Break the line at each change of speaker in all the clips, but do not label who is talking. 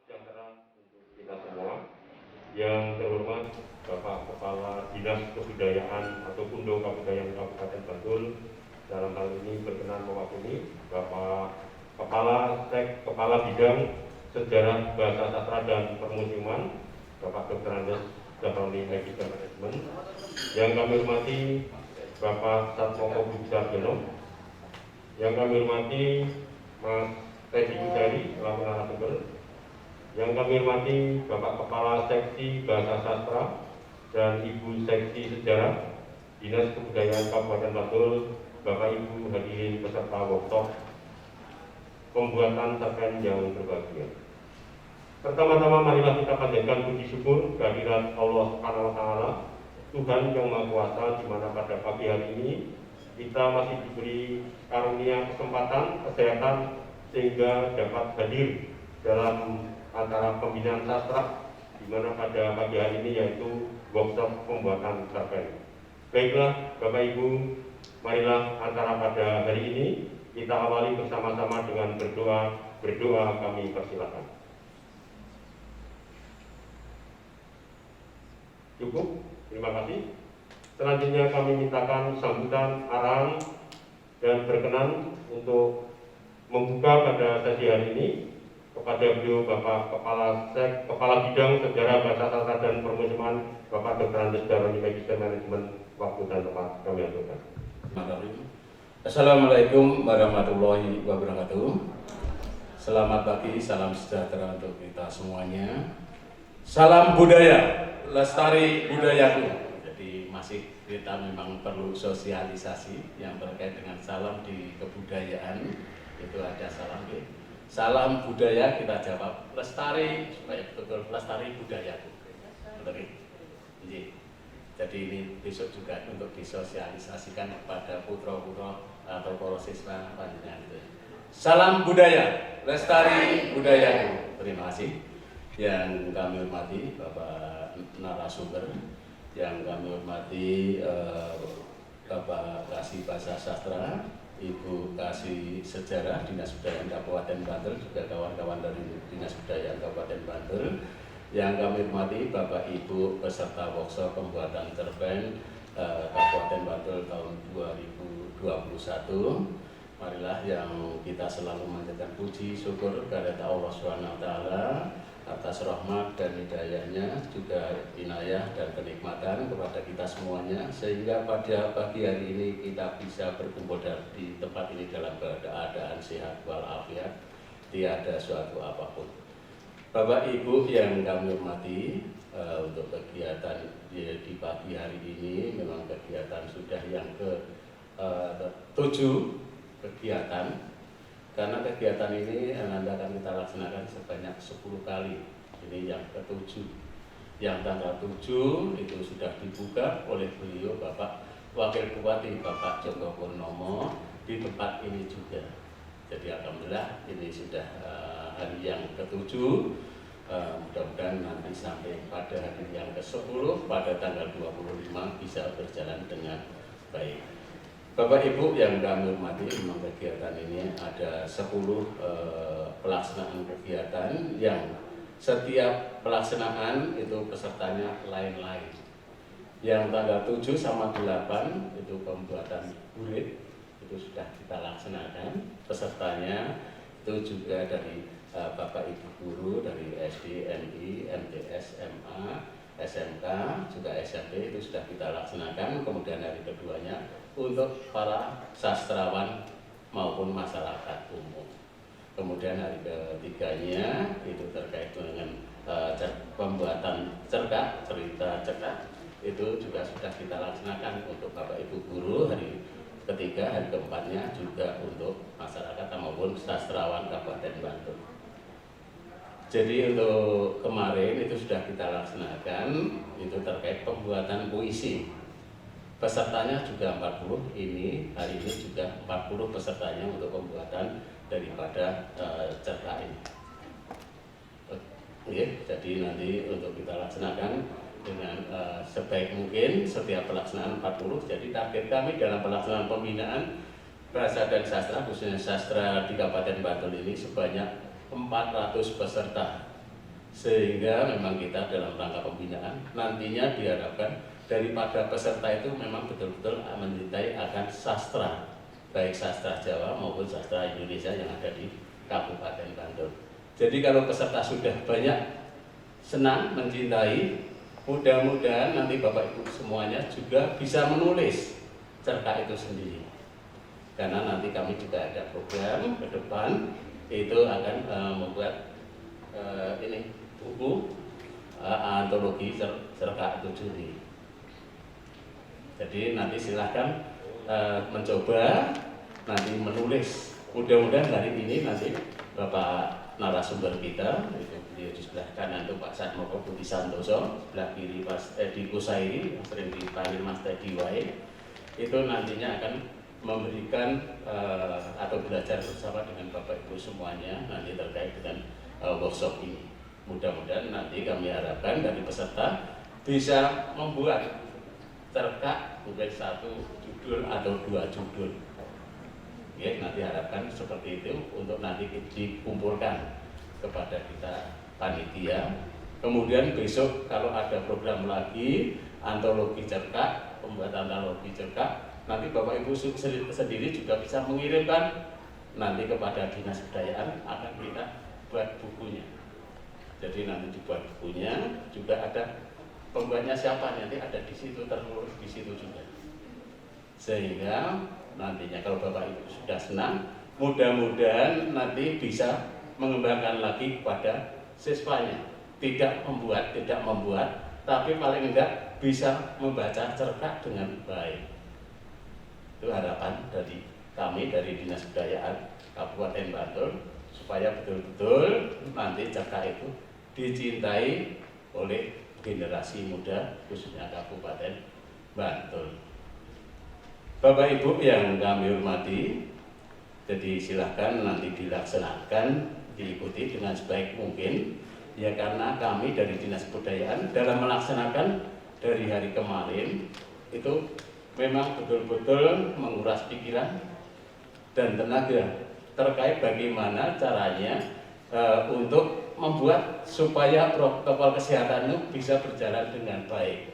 Sejahtera untuk kita semua. Yang terhormat Bapak Kepala Dinas Kebudayaan atau Pundo Kabudayaan Kabupaten Bantul, dalam hal ini berkenan mewakili Bapak Kepala Bidang Sejarah Bahasa Sastra dan Permusiman, Bapak Dr. Andes Zahroni Magister Management. Yang kami hormati Bapak Satmoko Bujardiono. Yang kami hormati Mas Teddy Budari selaku narasumber. Yang kami hormati Bapak Kepala Seksi Bahasa Sastra dan Ibu Seksi Sejarah Dinas Kebudayaan Kabupaten Bantul, Bapak Ibu hadirin peserta workshop pembuatan cerpen yang berbahagia. Pertama-tama marilah kita panjatkan puji syukur kehadirat Allah Subhanahu wa Ta'ala, Tuhan yang Maha Kuasa, di mana pada pagi hari ini kita masih diberi karunia kesempatan kesehatan sehingga dapat hadir dalam antara pembinaan sastra, di mana pada pagi hari ini yaitu workshop pembuatan cerpen. Baiklah Bapak Ibu, marilah antara pada hari ini kita awali bersama-sama dengan berdoa. Berdoa kami persilakan. Cukup, terima kasih. Selanjutnya kami mintakan sambutan arahan dan berkenan untuk membuka pada sesi hari ini kepada beliau Bapak Kepala Bidang Sejarah Bahasa Sastra dan Permusiman, Bapak Dr. Andes Zahroni Magister Management. Waktu dan tempat kami aturkan.
Assalamualaikum warahmatullahi wabarakatuh. Selamat pagi, salam sejahtera untuk kita semuanya. Salam budaya, lestari budayaku. Jadi masih kita memang perlu sosialisasi yang terkait dengan salam di kebudayaan. Itu ada salam ya. Salam budaya, kita jawab lestari, supaya betul lestari budayaku. Betul ya? Jadi ini besok juga untuk disosialisasikan kepada putra-putra atau para siswa panjenengan itu. Salam budaya, lestari budayaku. Terima kasih. Yang kami hormati Bapak narasumber, yang kami hormati Bapak Kasih Bahasa Sastra, Ibu Kasih Sejarah Dinas Kebudayaan Kabupaten Bantul, juga kawan-kawan dari Dinas Kebudayaan Kabupaten Bantul. Yang kami hormati Bapak Ibu peserta workshop pembuatan cerpen Kabupaten Bantul tahun 2021. Marilah yang kita selalu memanjatkan puji syukur kepada Allah Subhanahu wa Ta'ala atas rahmat dan hidayahnya, juga inayah dan kenikmatan kepada kita semuanya, sehingga pada pagi hari ini kita bisa berkumpul di tempat ini dalam keadaan sehat walafiat, tiada suatu apapun. Bapak Ibu yang kami hormati, untuk kegiatan di pagi hari ini memang kegiatan sudah yang ke-7 kegiatan. Karena kegiatan ini akan kita laksanakan sebanyak 10 kali. Ini yang ke-7. Yang tanggal 7 itu sudah dibuka oleh beliau Bapak Wakil Bupati Bapak Joko Purnomo di tempat ini juga. Jadi alhamdulillah ini sudah hari yang ke-7. Mudah-mudahan nanti sampai pada hari yang ke-10 pada tanggal 25 bisa berjalan dengan baik. Bapak Ibu yang kami hormati, memang kegiatan ini ada 10 pelaksanaan kegiatan yang setiap pelaksanaan itu pesertanya lain-lain. Yang tanggal 7 sama 8 itu pembuatan burit, itu sudah kita laksanakan pesertanya. itu juga dari Bapak Ibu guru dari SD, MI, MTS, MA, SMK, juga SMP itu sudah kita laksanakan. Kemudian hari keduanya untuk para sastrawan maupun masyarakat umum. Kemudian hari ketiganya itu terkait dengan pembuatan cerkak, cerita cerkak, itu juga sudah kita laksanakan untuk Bapak Ibu guru hari ketiga. Hari keempatnya juga untuk masyarakat maupun sastrawan Kabupaten Bantul. Jadi untuk kemarin itu sudah kita laksanakan, itu terkait pembuatan puisi. Pesertanya juga 40, ini hari ini juga 40 pesertanya untuk pembuatan daripada cerkak ini. Oke, jadi nanti untuk kita laksanakan dengan sebaik mungkin setiap pelaksanaan 40. Jadi target kami dalam pelaksanaan pembinaan bahasa dan sastra, khususnya sastra di Kabupaten Bantul ini sebanyak 400 peserta, sehingga memang kita dalam rangka pembinaan nantinya diharapkan daripada peserta itu memang betul-betul mencintai akan sastra, baik sastra Jawa maupun sastra Indonesia yang ada di Kabupaten Bantul. Jadi kalau peserta sudah banyak senang mencintai, mudah-mudahan nanti Bapak Ibu semuanya juga bisa menulis cerkak itu sendiri, karena nanti kami juga ada program ke depan itu akan membuat ini buku antologi cerkak Tujuri. Jadi nanti silahkan mencoba nanti menulis. Mudah-mudahan hari ini nanti Bapak narasumber kita itu beliau di sebelah kanan itu Pak Satmoko Budi Santoso, sebelah kiri Mas Teddy Kusairi yang sering dipanggil Mas Teddy Wae, itu nantinya akan memberikan atau belajar bersama dengan Bapak Ibu semuanya nanti terkait dengan workshop ini. Mudah-mudahan nanti kami harapkan dari peserta bisa membuat cerkak bukan satu judul atau dua judul. Ya, nanti harapkan seperti itu untuk nanti dikumpulkan kepada kita panitia. Kemudian besok kalau ada program lagi antologi cerkak, pembuatan antologi cerkak, nanti Bapak Ibu sendiri juga bisa mengirimkan nanti kepada Dinas Kebudayaan, akan kita buat bukunya. Jadi nanti dibuat bukunya, juga ada pembuatnya siapa, nanti ada di situ, tertulis di situ juga. Sehingga nantinya kalau Bapak Ibu sudah senang, mudah-mudahan nanti bisa mengembangkan lagi kepada siswanya. Tidak membuat, tapi paling enggak bisa membaca cerkak dengan baik. Itu harapan dari kami dari Dinas Kebudayaan Kabupaten Bantul, supaya betul-betul nanti cerkak itu dicintai oleh generasi muda khususnya Kabupaten Bantul. Bapak Ibu yang kami hormati, jadi silahkan nanti dilaksanakan, diikuti dengan sebaik mungkin. Ya, karena kami dari Dinas Kebudayaan dalam melaksanakan dari hari kemarin itu memang betul-betul menguras pikiran dan tenaga terkait bagaimana caranya untuk membuat supaya protokol kesehatan itu bisa berjalan dengan baik.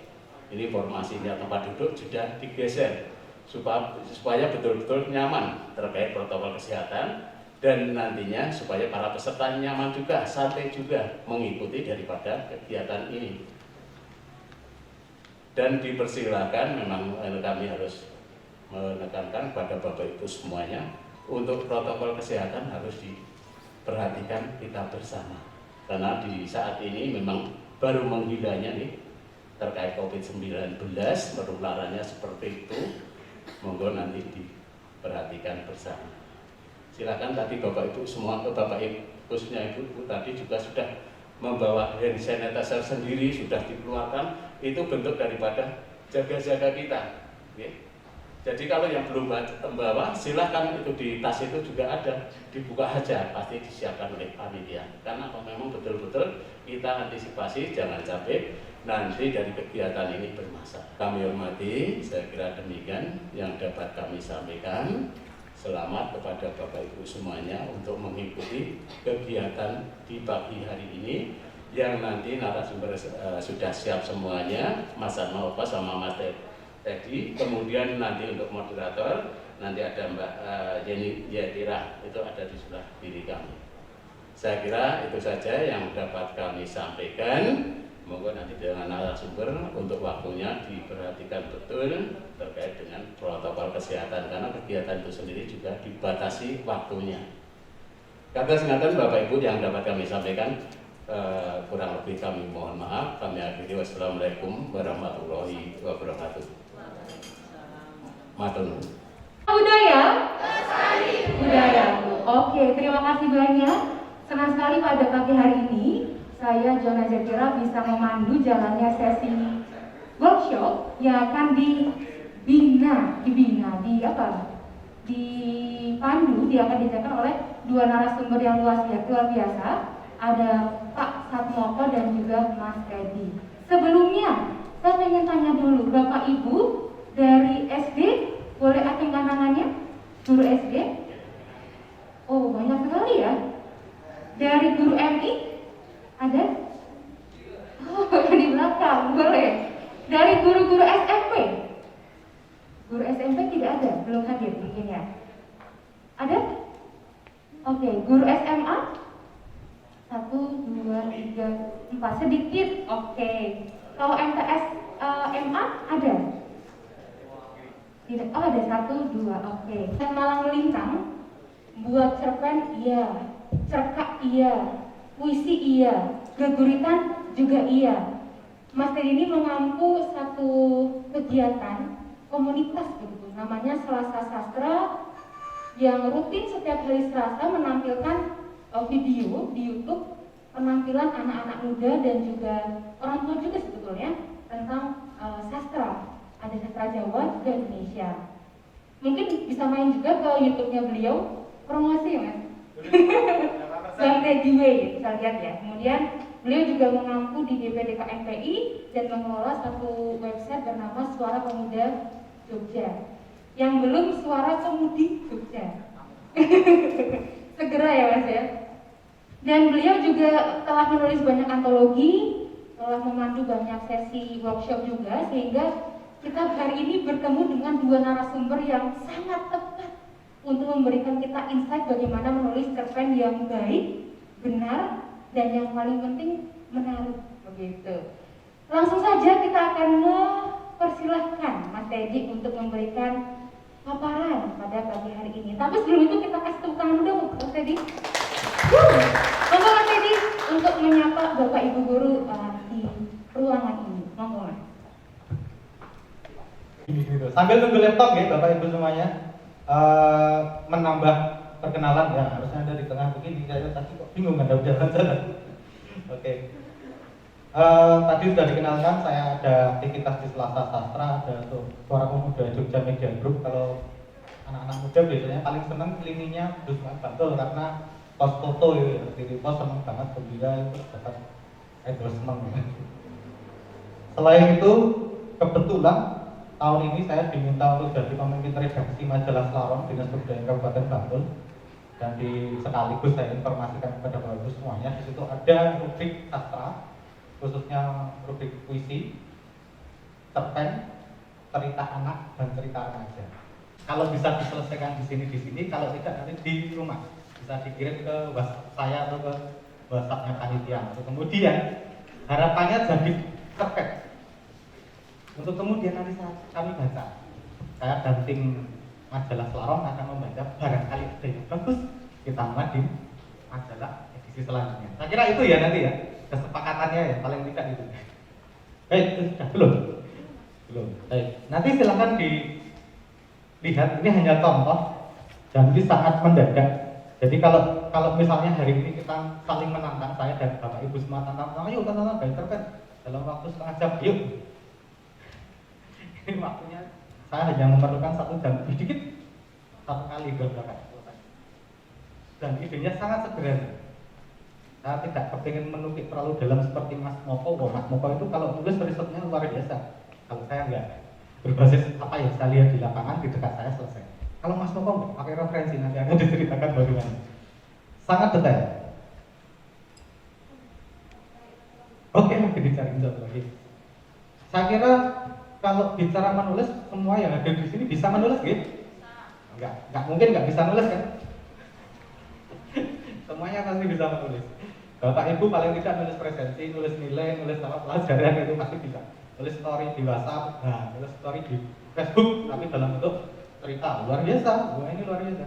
Ini formasinya tempat duduk sudah digeser supaya betul-betul nyaman terkait protokol kesehatan, dan nantinya supaya para peserta nyaman juga, santai juga mengikuti daripada kegiatan ini. Dan dipersilakan, memang kami harus menekankan pada Bapak Ibu semuanya untuk protokol kesehatan harus diperhatikan kita bersama, karena di saat ini memang baru menggilanya nih terkait COVID-19, penularannya seperti itu. Monggo nanti diperhatikan bersama. Silakan tadi Bapak Ibu semua, Bapak Ibu khususnya Ibu tadi juga sudah membawa hand sanitizer sendiri, sudah dikeluarkan. Itu bentuk daripada jaga-jaga kita. Okay. Jadi kalau yang belum membawa, silahkan itu di tas itu juga ada, dibuka aja, pasti disiapkan oleh panitia. Karena memang betul-betul kita antisipasi jangan sampai nanti dari kegiatan ini bermasalah. Kami hormati, saya kira demikian yang dapat kami sampaikan. Selamat kepada Bapak Ibu semuanya untuk mengikuti kegiatan di pagi hari ini, yang nanti narasumber sudah siap semuanya, Mas Atmaopa sama Mas Teddy. Kemudian nanti untuk moderator nanti ada Mbak Yeni Yatira, itu ada di sebelah kiri kami. Saya kira itu saja yang dapat kami sampaikan. Monggo nanti dengan narasumber untuk waktunya diperhatikan betul terkait dengan protokol kesehatan, karena kegiatan itu sendiri juga dibatasi waktunya. Kata singkatan Bapak Ibu yang dapat kami sampaikan, kurang lebih kami mohon maaf. Kami akhiri. Wassalamualaikum warahmatullahi wabarakatuh. Matur nuwun.
Budaya? Budaya. Oke, terima kasih banyak. Senang sekali pada pagi hari ini saya Jona Zetira bisa memandu jalannya sesi workshop yang akan dipandu, dia akan dijalankan oleh dua narasumber yang luar biasa. Ada Pak Satmoko dan juga Mas Teddy. Sebelumnya, saya ingin tanya dulu, Bapak Ibu dari SD, boleh acungkan tangannya? Guru SD? Oh, banyak sekali ya. Dari guru MI? Ada? Oh, di belakang, boleh. Dari guru-guru SMP? Guru SMP tidak ada, belum hadir mungkin ya. Ada? Oke, guru SMA? 1, 2, 3, 4, sedikit. Oke. Kalau MTS MA ada? Tidak. Oh, ada 1, 2. Oke. Malang melintang, buat cerpen iya, cerkak iya, puisi iya, geguritan juga iya. Mas Teddy ini mengampu satu kegiatan komunitas begitu, namanya Selasa Sastra, yang rutin setiap hari Selasa menampilkan video di YouTube penampilan anak-anak muda dan juga orang tua juga sebetulnya tentang sastra. Ada sastra Jawa dan Indonesia. Mungkin bisa main juga ke YouTube-nya beliau, promosi ya Mas. Bang Teddy Way, kita lihat ya. Kemudian beliau juga mengampu di DPD KMPI dan mengelola satu website bernama Suara Pemuda Jogja. Yang belum Suara Pemudi Jogja. Segera ya Mas ya. Dan beliau juga telah menulis banyak antologi, telah memandu banyak sesi workshop juga, sehingga kita hari ini bertemu dengan dua narasumber yang sangat tepat untuk memberikan kita insight bagaimana menulis cerpen yang baik, benar, dan yang paling penting menarik begitu. Langsung saja kita akan mempersilahkan Mas Teddy untuk memberikan paparan pada pagi hari ini. Tapi sebelum itu kita kasih tepuk tangan dulu Mas Teddy. Monggo Mas Teddy untuk menyapa Bapak Ibu guru di ruangan ini. Monggo Mas.
Sambil nunggu laptop ya Bapak Ibu semuanya, menambah perkenalan ya, harusnya ada di tengah begini, saya tadi kok bingung ada jalan-jalan. Oke. Tadi sudah dikenalkan, saya ada aktivitas di Selasa Sastra, ada tuh Suara Pemuda Jogja Media Group. Kalau anak-anak muda biasanya paling senang lininya Gus Bantul karena post foto ya, di post seneng banget, gembira itu dapat endorsement. Selain itu, kebetulan tahun ini saya diminta untuk jadi pemimpin redaksi majalah Selarong Dinas Kebudayaan Kabupaten Bantul, dan sekaligus saya informasikan kepada Bapak Ibu semuanya, di situ ada rubrik sastra, khususnya rubrik puisi, cerpen, cerita anak dan cerita remaja. Kalau bisa diselesaikan di sini, kalau tidak nanti di rumah bisa dikirim ke WhatsApp saya atau ke WhatsAppnya panitia. Kemudian harapannya jadi cerpen. Untuk kemudian nanti kami baca. Saya dan tim majalah Selarong akan membaca, barangkali ada yang bagus kita muat di majalah edisi selanjutnya. Saya kira itu ya nanti ya kesepakatannya ya, paling tidak itu. Baik, itu sudah belum. Baik, nanti silakan dilihat, ini hanya contoh dan ini sangat mendadak. Jadi kalau misalnya hari ini kita saling menantang, saya dan Bapak Ibu semua tantang, ayo tantang cerpen dalam waktu setengah jam, yuk. Ini waktunya saya hanya memerlukan 1 jam lebih dikit, 1 kali 2 kali. Dan idenya sangat sederhana. Saya tidak kepingin menukik terlalu dalam seperti Mas Moko. Mas Moko itu kalau tulis risetnya luar biasa. Kalau saya enggak, berbasis apa yang saya lihat di lapangan di dekat saya selesai. Kalau Mas Moko enggak, pakai referensi nanti akan diceritakan bagaimana. Sangat detail. Oke, lagi dicari satu lagi. Saya kira kalau bicara menulis, semua yang ada di sini bisa menulis gitu? nggak mungkin nggak bisa nulis kan? Semuanya pasti bisa menulis. Bapak Ibu paling tidak nulis presensi, nulis nilai, nulis apa pelajaran itu pasti bisa. Nulis story di WhatsApp, nah nulis story di Facebook, tapi dalam bentuk cerita luar biasa. Wah ini luar biasa.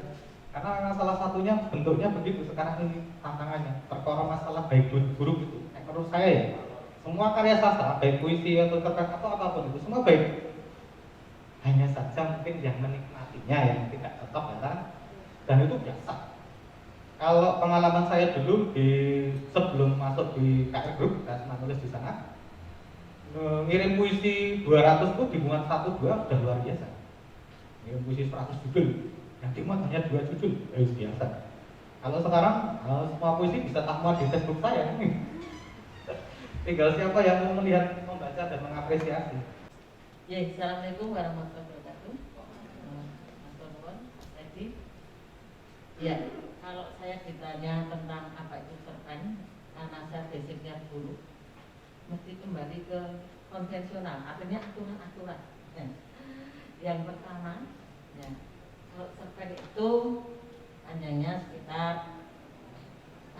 Karena salah satunya bentuknya begitu sekarang ini tantangannya. Perkara masalah baik buruk itu. Menurut saya ya, semua karya sastra, baik puisi atau cerpen atau apapun itu semua baik. Hanya saja mungkin yang menikmatinya yang tidak cocok ya kan? Dan itu biasa. Kalau pengalaman saya dulu sebelum masuk di KR Group, saya sempat nulis di sana, ngirim puisi 200 tuh dimuat 1-2 udah luar biasa. Ngirim puisi 100 judul, yang dimuat hanya 2 judul, biasa. Kalau sekarang semua puisi bisa tak muat di Facebook saya. Tinggal siapa yang mau melihat, membaca dan mengapresiasi.
Ya, assalamualaikum warahmatullahi wabarakatuh. Mas Tonwon, Mas Edi. Ya, kalau saya ditanya tentang apa itu cerpen, karena saya basicnya guru, mesti kembali ke konvensional, artinya aturan-aturan. Ya. Yang pertama, ya, kalau cerpen itu panjangnya sekitar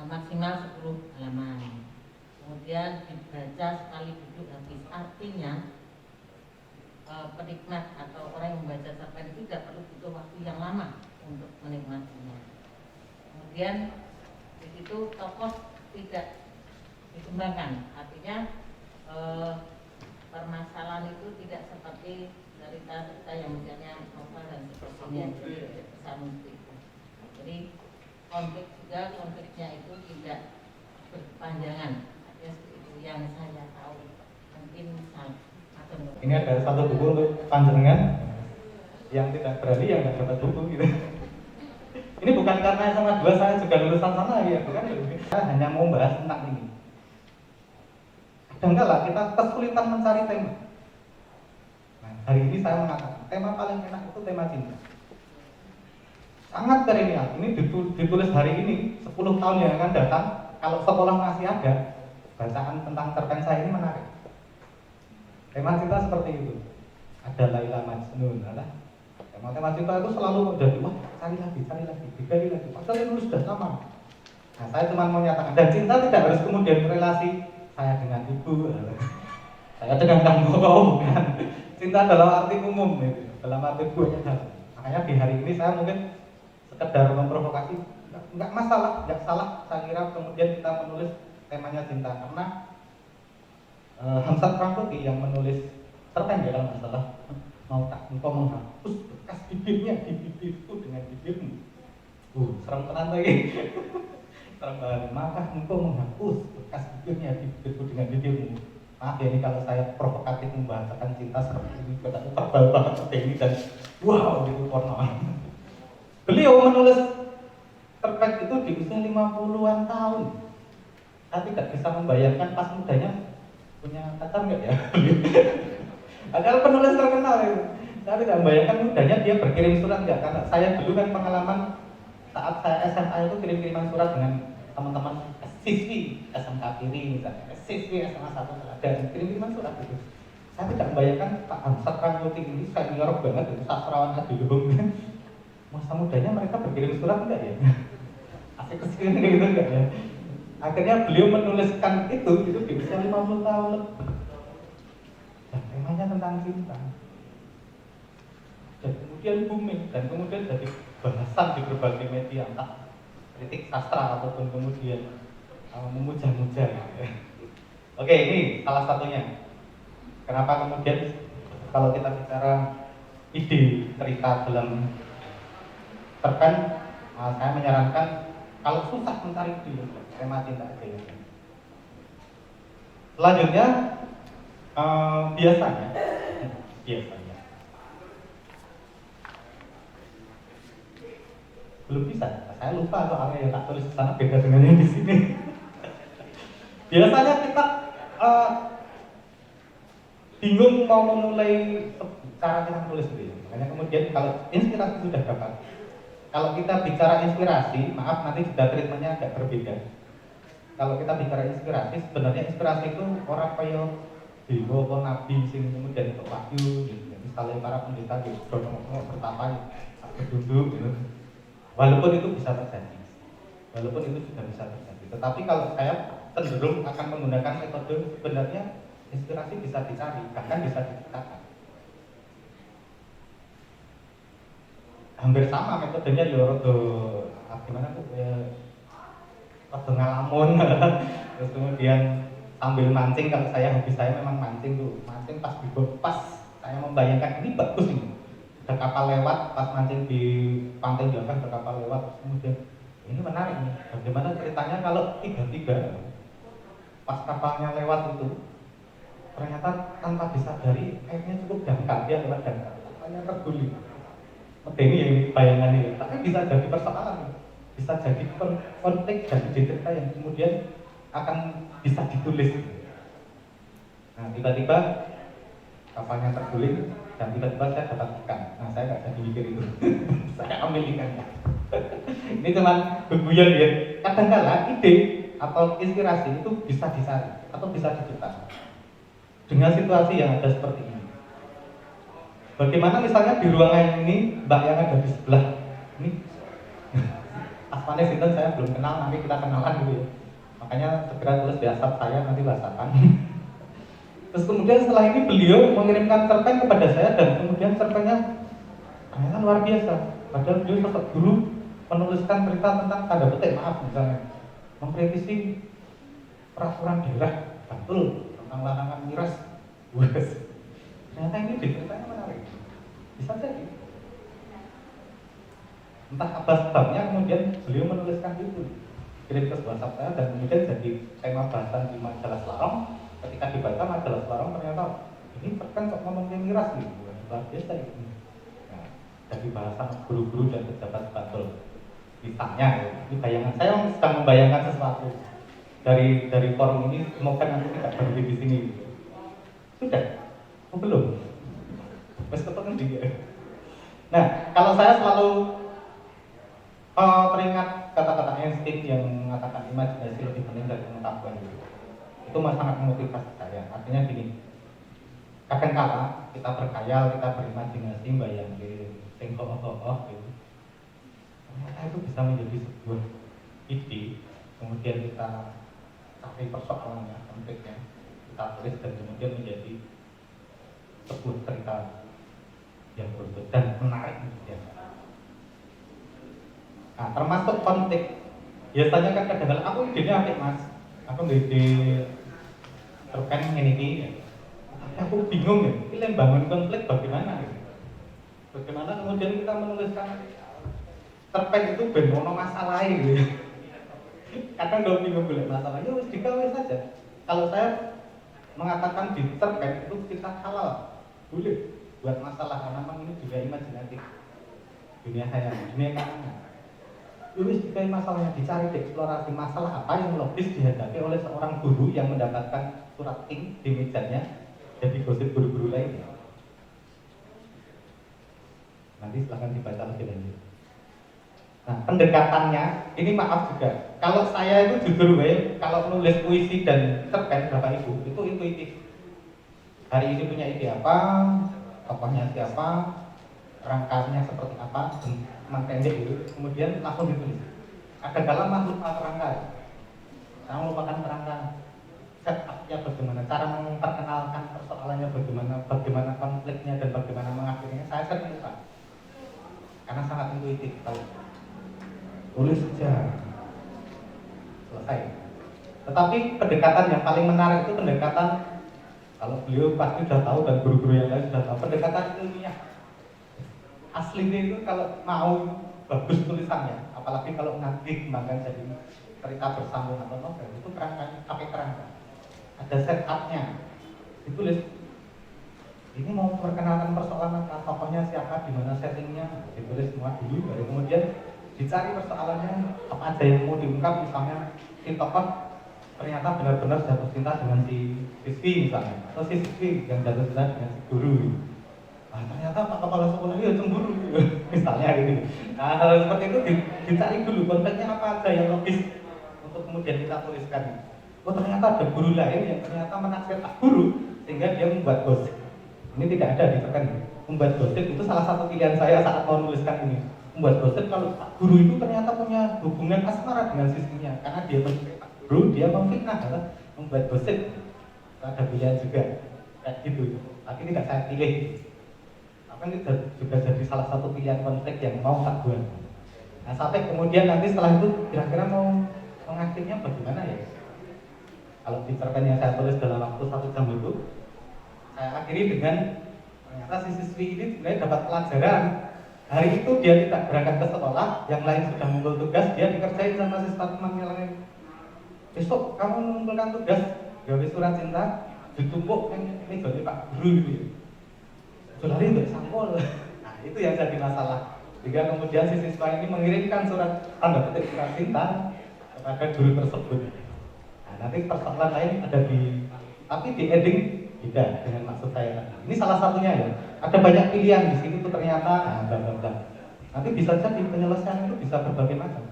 maksimal 10 halaman. Kemudian dibaca sekali duduk habis, artinya penikmat atau orang yang membaca cerpen itu tidak perlu butuh waktu yang lama untuk menikmatinya. Kemudian di situ tokoh tidak dikembangkan, artinya permasalahan itu tidak seperti cerita-cerita yang misalnya novel dan sebagainya, jadi konfliknya itu tidak berkepanjangan. Artinya itu yang saya tahu, mungkin salah.
Ini ada satu buku untuk panjenengan yang tidak berani yang nggak dapat buku gitu. Ini bukan karena sama dua saya juga lulusan sana ya, bukan? Saya hanya mau bahas tentang ini. Kadang-kala kita kesulitan mencari tema. Nah, hari ini saya mengatakan tema paling enak itu tema cinta. Sangat perennial. Ini ditulis hari ini, 10 tahun yang akan datang. Kalau sekolah masih ada, bacaan tentang cerpen saya ini menarik. Tema cinta seperti itu. Ada Laila Majnun, ada. Tema cinta itu selalu jadi wah cari lagi, digali lagi. Padahal itu sudah lama. Nah, saya cuma mau nyatakan dan cinta tidak harus kemudian relasi saya dengan ibu, saya dengan kamu, bukan. Cinta dalam arti umum, gitu. Dalam arti banyak hal. Makanya di hari ini saya mungkin sekedar memprovokasi, nggak masalah, nggak salah. Saya kira kemudian kita menulis temanya cinta karena Hamzat Prabudi yang menulis cerpen ya kalau nggak salah, mau tak engkau menghapus bekas bibirnya di bibirku dengan bibirmu. Serem tenan lagi. Serem banget. Maka engkau menghapus bekas bibirnya di bibirku dengan bibirmu. Maaf ya ini kalau saya provokatif membahasakan cinta seperti ini, kata tebal banget seperti ini dan wow gitu porno. Beliau menulis cerpen itu di usia 50-an tahun. Saya tidak bisa membayangkan pas mudanya punya pacar nggak ya? Padahal penulis terkenal itu. Saya tidak membayangkan mudanya dia berkirim surat nggak, karena saya dulu kan pengalaman saat saya SMA itu kirim-kiriman surat dengan teman-teman siswi SMK Kiri misalnya, siswi SMA 1 dan kirim-kiriman surat itu. Saya tidak membayangkan Pak Hamzat Prabudi ini senior banget itu sastrawan adiluhung. Masa mudanya mereka berkirim surat enggak ya? Asik kesini gitu enggak ya? Akhirnya beliau menuliskan itu di usia 50 tahun lebih. Dan temanya tentang cinta. Dan kemudian booming dan kemudian jadi bahasan di berbagai media, entah kritik sastra ataupun kemudian memuja-muja. Oke, ini salah satunya. Kenapa kemudian kalau kita bicara ide cerita dalam cerpen, saya menyarankan kalau susah mencari dulu tema cinta aja. Selanjutnya biasanya belum bisa. Saya lupa soalnya yang tak tulis di sana beda dengan yang di sini. Biasanya kita bingung mau memulai cara kita menulis gitu. Makanya kemudian kalau inspirasi sudah dapat. Kalau kita bicara inspirasi, maaf nanti juga treatmentnya agak berbeda. Kalau kita bicara inspirasi, sebenarnya inspirasi itu orang kaya dewa nabi sing kemudian untuk wahyu gitu. Misalnya para pendeta di Brono pertama berduduk gitu. Walaupun itu bisa terjadi, walaupun itu juga bisa terjadi, tetapi kalau saya cenderung akan menggunakan metode sebenarnya inspirasi bisa dicari, bahkan bisa diciptakan. Hampir sama metodenya ya rada gimana tuh ya, rada ngalamun. Terus kemudian sambil mancing, kalau saya hobi saya memang mancing tuh, mancing pas di bot, pas saya membayangkan ini bagus ini, ada kapal lewat, pas mancing di pantai belakang ada kapal lewat, terus kemudian ini menarik nih, bagaimana ceritanya kalau tiba-tiba pas kapalnya lewat itu ternyata tanpa disadari airnya cukup dangkal, dia lewat dangkal, kapalnya terguling. Ini yang bayangan ini, tapi bisa jadi persoalan, bisa jadi konflik dan cerita yang kemudian akan bisa ditulis. Nah, tiba-tiba kapalnya terguling dan tiba-tiba saya dapat ikan. Nah, saya nggak jadi mikir itu, saya ambil ikannya. Ini cuma berguyon ya. Kadang-kala ide atau inspirasi itu bisa dicari atau bisa diciptakan dengan situasi yang ada seperti ini. Bagaimana misalnya di ruangan ini, Mbak yang ada di sebelah ini, asmanya Sinten saya belum kenal, nanti kita kenalan dulu ya. Makanya segera tulis di WhatsApp saya, nanti WhatsAppan. Terus kemudian setelah ini beliau mengirimkan cerpen kepada saya dan kemudian cerpennya ternyata luar biasa. Padahal beliau sosok guru menuliskan cerita tentang tanda petik maaf misalnya mengkritisi peraturan daerah Bantul tentang larangan miras. Ternyata ini ceritanya menarik, bisa jadi. Entah apa sebabnya kemudian beliau menuliskan itu, kirim ke WhatsApp saya dan kemudian jadi tema bahasan di majalah Selarong. Ketika dibaca majalah Selarong ternyata ini cerpen kok ngomongin miras nih, luar biasa itu. Nah, jadi bahasan guru-guru dan pejabat Bantul. Misalnya, ini bayangan saya sedang membayangkan sesuatu dari forum ini, semoga nanti tidak berhenti di sini. Sudah. Oh, belum? Masih ketemu dia. Nah, kalau saya selalu teringat kata-kata Einstein yang mengatakan imajinasi lebih penting dari pengetahuan itu sangat memotivasi saya. Artinya gini, kadang-kala kita berkhayal, kita berimajinasi, bayangin, sing gitu. Ternyata itu bisa menjadi sebuah ide, kemudian kita cari persoalannya, konfliknya, kita tulis dan kemudian menjadi sebuah cerita yang berbeda dan menarik ya. Nah, termasuk konflik. Biasanya kan kadang-kadang aku idenya apik Mas, aku ngide cerpen ini ya. Tapi aku bingung ya, ini bangun konflik bagaimana? Bagaimana kemudian kita menuliskan cerpen itu ben ono masalah gitu. Kadang udah bingung boleh masalah, ya wis digawe saja. Kalau saya mengatakan di cerpen itu kita halal, boleh buat masalah karena memang ini juga imajinatif, dunia khayal, dunia karangan. Wis digawe masalahnya, dicari eksplorasi masalah apa yang logis dihadapi oleh seorang guru yang mendapatkan surat ting di mejanya, jadi gosip guru-guru lainnya. Nanti silahkan dibaca lebih lanjut. Nah, pendekatannya ini maaf juga. Kalau saya itu jujur kalau menulis puisi dan cerpen Bapak Ibu itu intuitif. Hari ini punya ide apa, tokohnya siapa, rangkanya seperti apa, pendek dulu, kemudian langsung ditulis. Ada kalanya lupa kerangka. Saya melupakan kerangka. Setupnya bagaimana, cara memperkenalkan persoalannya bagaimana konfliknya dan bagaimana mengakhirinya, saya sering lupa. Karena sangat intuitif tahu. Tulis saja, selesai. Tetapi pendekatan yang paling menarik itu pendekatan, kalau beliau pasti sudah tahu dan guru-guru yang lain sudah tahu, pendekatan ilmiah. Aslinya itu kalau mau bagus tulisannya, apalagi kalau nanti dikembangkan jadi cerita bersambung atau novel, itu kerangkanya pakai kerangka. Ada setupnya, ditulis. Ini mau memperkenalkan persoalan apa, tokohnya siapa, di mana settingnya, ditulis semua dulu, baru kemudian dicari persoalannya apa aja yang mau diungkap. Misalnya si tokoh ternyata benar-benar jatuh cinta dengan si siswi misalnya, atau si siswi yang jatuh cinta dengan si guru. Nah, ternyata Pak Kepala Sekolah itu cemburu misalnya gitu. Nah, hal seperti itu dicari dulu konteksnya apa aja yang logis untuk kemudian kita tuliskan. Oh, ternyata ada guru lain yang ternyata menaksir guru sehingga dia membuat gosip. Ini tidak ada di cerpen. membuat gosip itu salah satu pilihan saya saat mau menuliskan ini. Membuat gosip kalau Pak Guru itu ternyata punya hubungan asmara dengan siswinya, karena dia mencintai Pak Guru, dia memfitnah adalah membuat gosip. Ada pilihan juga kayak gitu, tapi tidak saya pilih. Apa ini juga jadi salah satu pilihan konflik yang mau tak buat. Nah sampai kemudian nanti setelah itu kira-kira mau mengakhirinya bagaimana ya? Kalau di cerpen yang saya tulis dalam waktu 1 jam itu, saya akhiri dengan ternyata si siswi ini sebenarnya dapat pelajaran. Hari itu dia tidak berangkat ke sekolah, yang lain sudah mengumpul tugas, dia dikerjain sama siswa temannya lain. Besok kamu mengumpulkan tugas, gawe surat cinta, ditumpuk ini jadi Pak Guru gitu. Sulari nggak sampul. Nah itu yang jadi masalah. Jika kemudian si siswa ini mengirimkan surat tanda petik surat cinta kepada guru tersebut. Nah, nanti persoalan lain ada tapi di ending beda dengan maksud saya. Ini salah satunya ya. Ada banyak pilihan di sini tuh ternyata. Nanti bisa jadi penyelesaian itu bisa berbagai macam.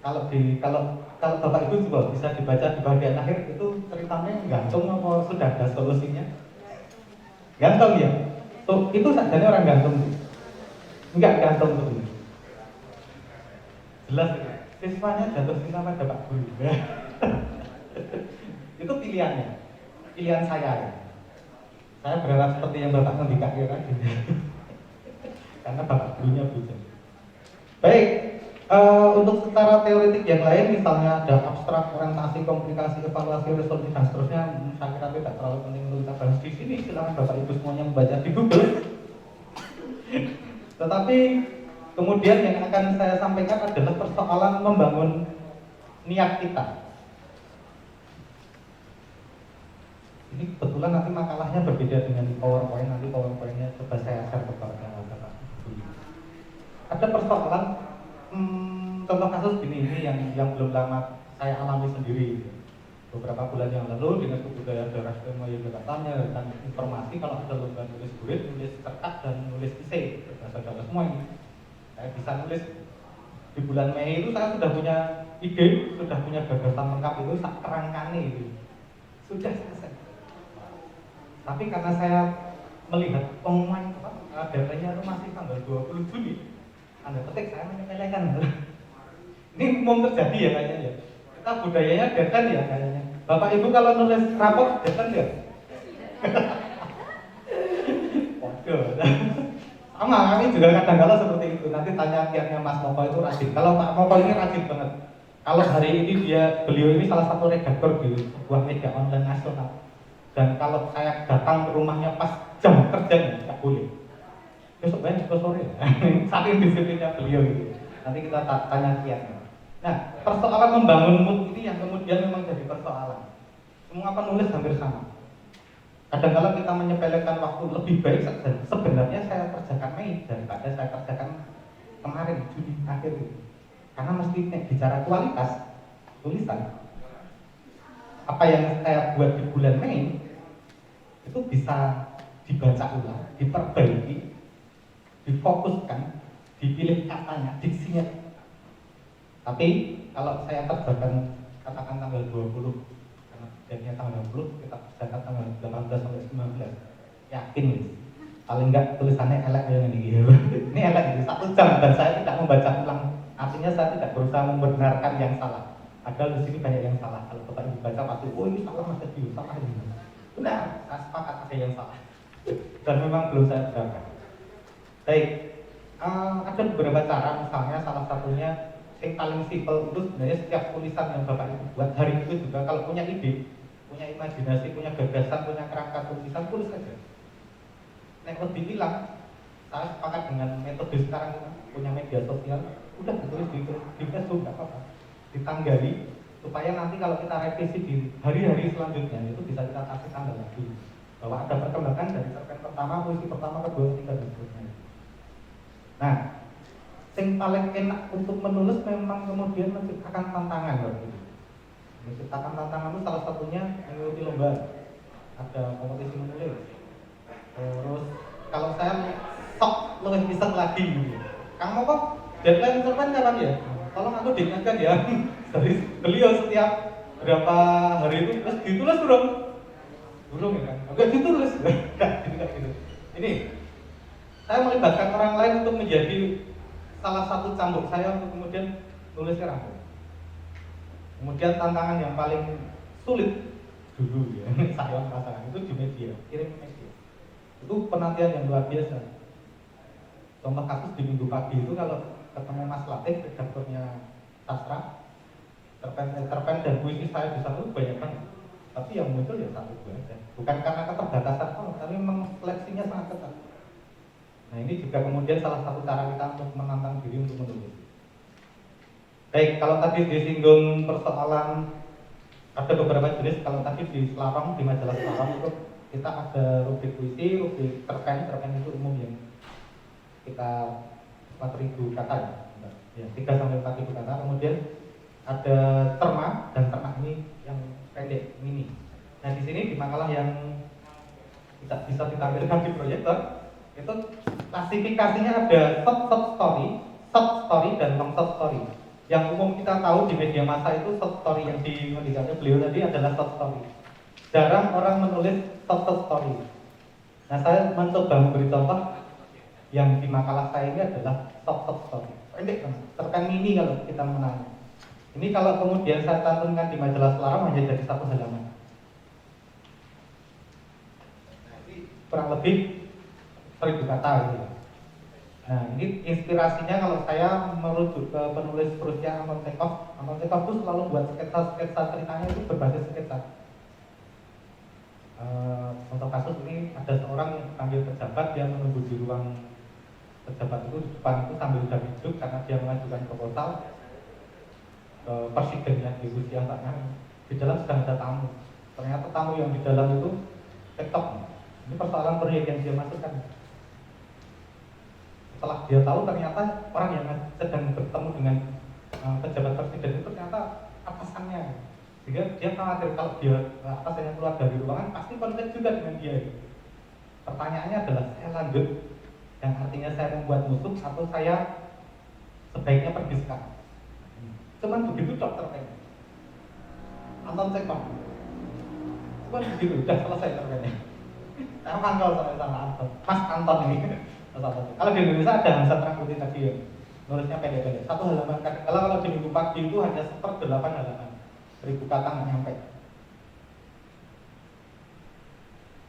Kalau Bapak Ibu juga bisa dibaca di bagian akhir itu ceritanya gantung apa sudah ada solusinya? Gantung ya. Tuh itu sajanya orang gantung. Enggak gantung tuh. Jelas siswanya jatuh cinta pada Pak Guru. Itu pilihannya, pilihan saya ya. Saya berharap seperti yang Bapak Ngendika tadi. Karena Bapak Gurunya bijak. Baik, untuk secara teoretik yang lain misalnya ada abstrak, orientasi, komplikasi, evaluasi, resolusi dan seterusnya, saya kira tidak terlalu penting untuk kita bahas di sini. Silakan Bapak Ibu semuanya membaca di Google. Tetapi kemudian yang akan saya sampaikan adalah persoalan membangun niat kita. Ini kebetulan nanti makalahnya berbeda dengan PowerPoint, nanti PowerPoint-nya coba saya share kepada Bapak. Ada persoalan, contoh kasus ini yang belum lama saya alami sendiri. Beberapa bulan yang lalu Dinas Kebudayaan Daerah Istimewa Yogyakarta menyampaikan informasi kalau ada lomba nulis gurit, nulis cerkat dan nulis esai bahasa Jawa semua ini. Saya bisa nulis di bulan Mei itu saya sudah punya ide, sudah punya gagasan lengkap itu sak kerangkane itu sudah selesai. Tapi karena saya melihat pengumuman deadline-nya itu masih tanggal 20 Juni, Anda petik saya menyepelekan. Ini umum terjadi ya kayaknya ya. Kita budayanya deadline ya kayaknya. Bapak Ibu kalau nulis rapor deadline ya? Waduh. Sama kami juga kadang-kadang seperti itu. Nanti tanya kiatnya Mas Moko itu rajin. Kalau Pak Moko ini rajin banget. Kalau hari ini beliau ini salah satu redaktor di sebuah media online nasional. Dan kalau saya datang ke rumahnya pas jam kerjanya nggak boleh. Besok banyak ke sore. Saking disiplinnya beliau itu. Nanti kita tanya kiatnya. Nah, persoalan membangun mood ini yang kemudian memang jadi persoalan. Semua penulis hampir sama. Kadang-kadang kita menyepelekan waktu lebih baik saja. Sebenarnya saya kerjakan Mei daripada saya kerjakan kemarin Juni akhir itu. Karena mesti bicara kualitas tulisan. Apa yang saya buat di bulan Mei itu bisa dibaca ulang, diperbaiki, difokuskan, dipilih katanya, diksinya. Tapi kalau saya kerjakan katakan tanggal 20, karena jadinya tanggal 20, kita kerjakan tanggal 18 sampai 19, yakin paling enggak tulisannya elek yang ini. Ini elek ini 1 jam dan saya tidak membaca ulang. Artinya saya tidak berusaha membenarkan yang salah. Padahal di sini banyak yang salah. Kalau Bapak Ibu baca pasti, oh ini salah Mas Edi, salah ini. Benar, saya sepakat ada yang salah. Dan memang belum saya benarkan. Baik, ada beberapa cara, misalnya salah satunya yang paling simpel itu sebenarnya setiap tulisan yang Bapak Ibu buat hari itu juga kalau punya ide, punya imajinasi, punya gagasan, punya kerangka tulisan, tulis saja. Yang lebih bilang, saya sepakat dengan metode sekarang itu, punya media sosial, udah ditulis di Facebook, nggak apa-apa, ditanggali supaya nanti kalau kita revisi di hari-hari selanjutnya itu bisa kita kasih tanggal lagi bahwa ada perkembangan dari cerpen pertama, puisi pertama, kedua, ketiga, dan seterusnya. Nah, yang paling enak untuk menulis memang kemudian menciptakan tantangan gitu. Menciptakan tantangan itu salah satunya mengikuti lomba, ada kompetisi menulis. Terus kalau saya sok lebih bisa lagi gitu. Kang Moko deadline cerpen kapan ya? Tolong aku diingatkan ya. Dari beliau setiap berapa hari itu terus ditulis belum ya kan? Enggak ditulis, enggak gitu. Ini Saya melibatkan orang lain untuk menjadi salah satu cambuk saya untuk kemudian nulis rangkum. Kemudian tantangan yang paling sulit dulu ya, saya merasakan itu di media, kirim ke media. Itu penantian yang luar biasa. Contoh kasus di minggu pagi itu kalau ketemu Mas Latif, redaktornya Sastra, cerpen dan puisi saya di sana itu banyak banget. Tapi yang muncul ya satu dua aja. Bukan karena keterbatasan orang, tapi memang seleksinya sangat ketat. Nah ini juga kemudian salah satu cara kita untuk menantang diri untuk menulis. Baik, kalau tadi disinggung persoalan ada beberapa jenis. Kalau tadi di Selarong, di majalah Selarong itu kita ada rubrik puisi, rubrik cerpen itu umum yang kita 4.000 kata ya, 3 sampai 4.000 kata. Kemudian ada terma, dan terma ini yang pendek, mini. Nah di sini di makalah yang tidak bisa ditampilkan di proyektor itu klasifikasinya ada short story, dan long story. Yang umum kita tahu di media massa itu short story yang dikatakan beliau tadi adalah short story. Jarang orang menulis short story. Nah saya mencoba memberi contoh yang di makalah saya ini adalah short story. Pendek kan, cerpen mini kalau kita mengenalnya. Ini kalau kemudian saya cantumkan di majalah Selarong hanya jadi 1 halaman. Nah, ini kurang lebih 1000 kata gitu. Nah ini inspirasinya kalau saya merujuk ke penulis Prussia Anton Chekhov. Anton Chekhov itu selalu buat sketsa ceritanya itu berbasis sketsa. Contoh kasus ini ada seorang yang panggil pejabat, dia menunggu di ruang pejabat itu di depan itu sambil duduk karena dia mengajukan proposal ke presidennya di Rusia sana. Di dalam sedang ada tamu. Ternyata tamu yang di dalam itu TikTok. Ini persoalan proyek yang dia masukkan. Setelah dia tahu ternyata orang yang sedang bertemu dengan pejabat presiden itu ternyata atasannya. Sehingga dia khawatir kalau dia atasannya keluar dari ruangan pasti konflik juga dengan dia. Pertanyaannya adalah saya lanjut, yang artinya saya membuat musuh, atau saya sebaiknya pergi sekarang. Cuman begitu dokter kayaknya Anton Chekhov. Cuman begitu, udah selesai cerpennya. Saya pantau sama Anton, Mas Anton ini. Kalau di Indonesia ada Hansa Trangkuti tadi ya, nulisnya pendek-pendek, 1 halaman. Kalau di minggu pagi itu hanya 1/8 halaman, 1000 kata nggak nyampe.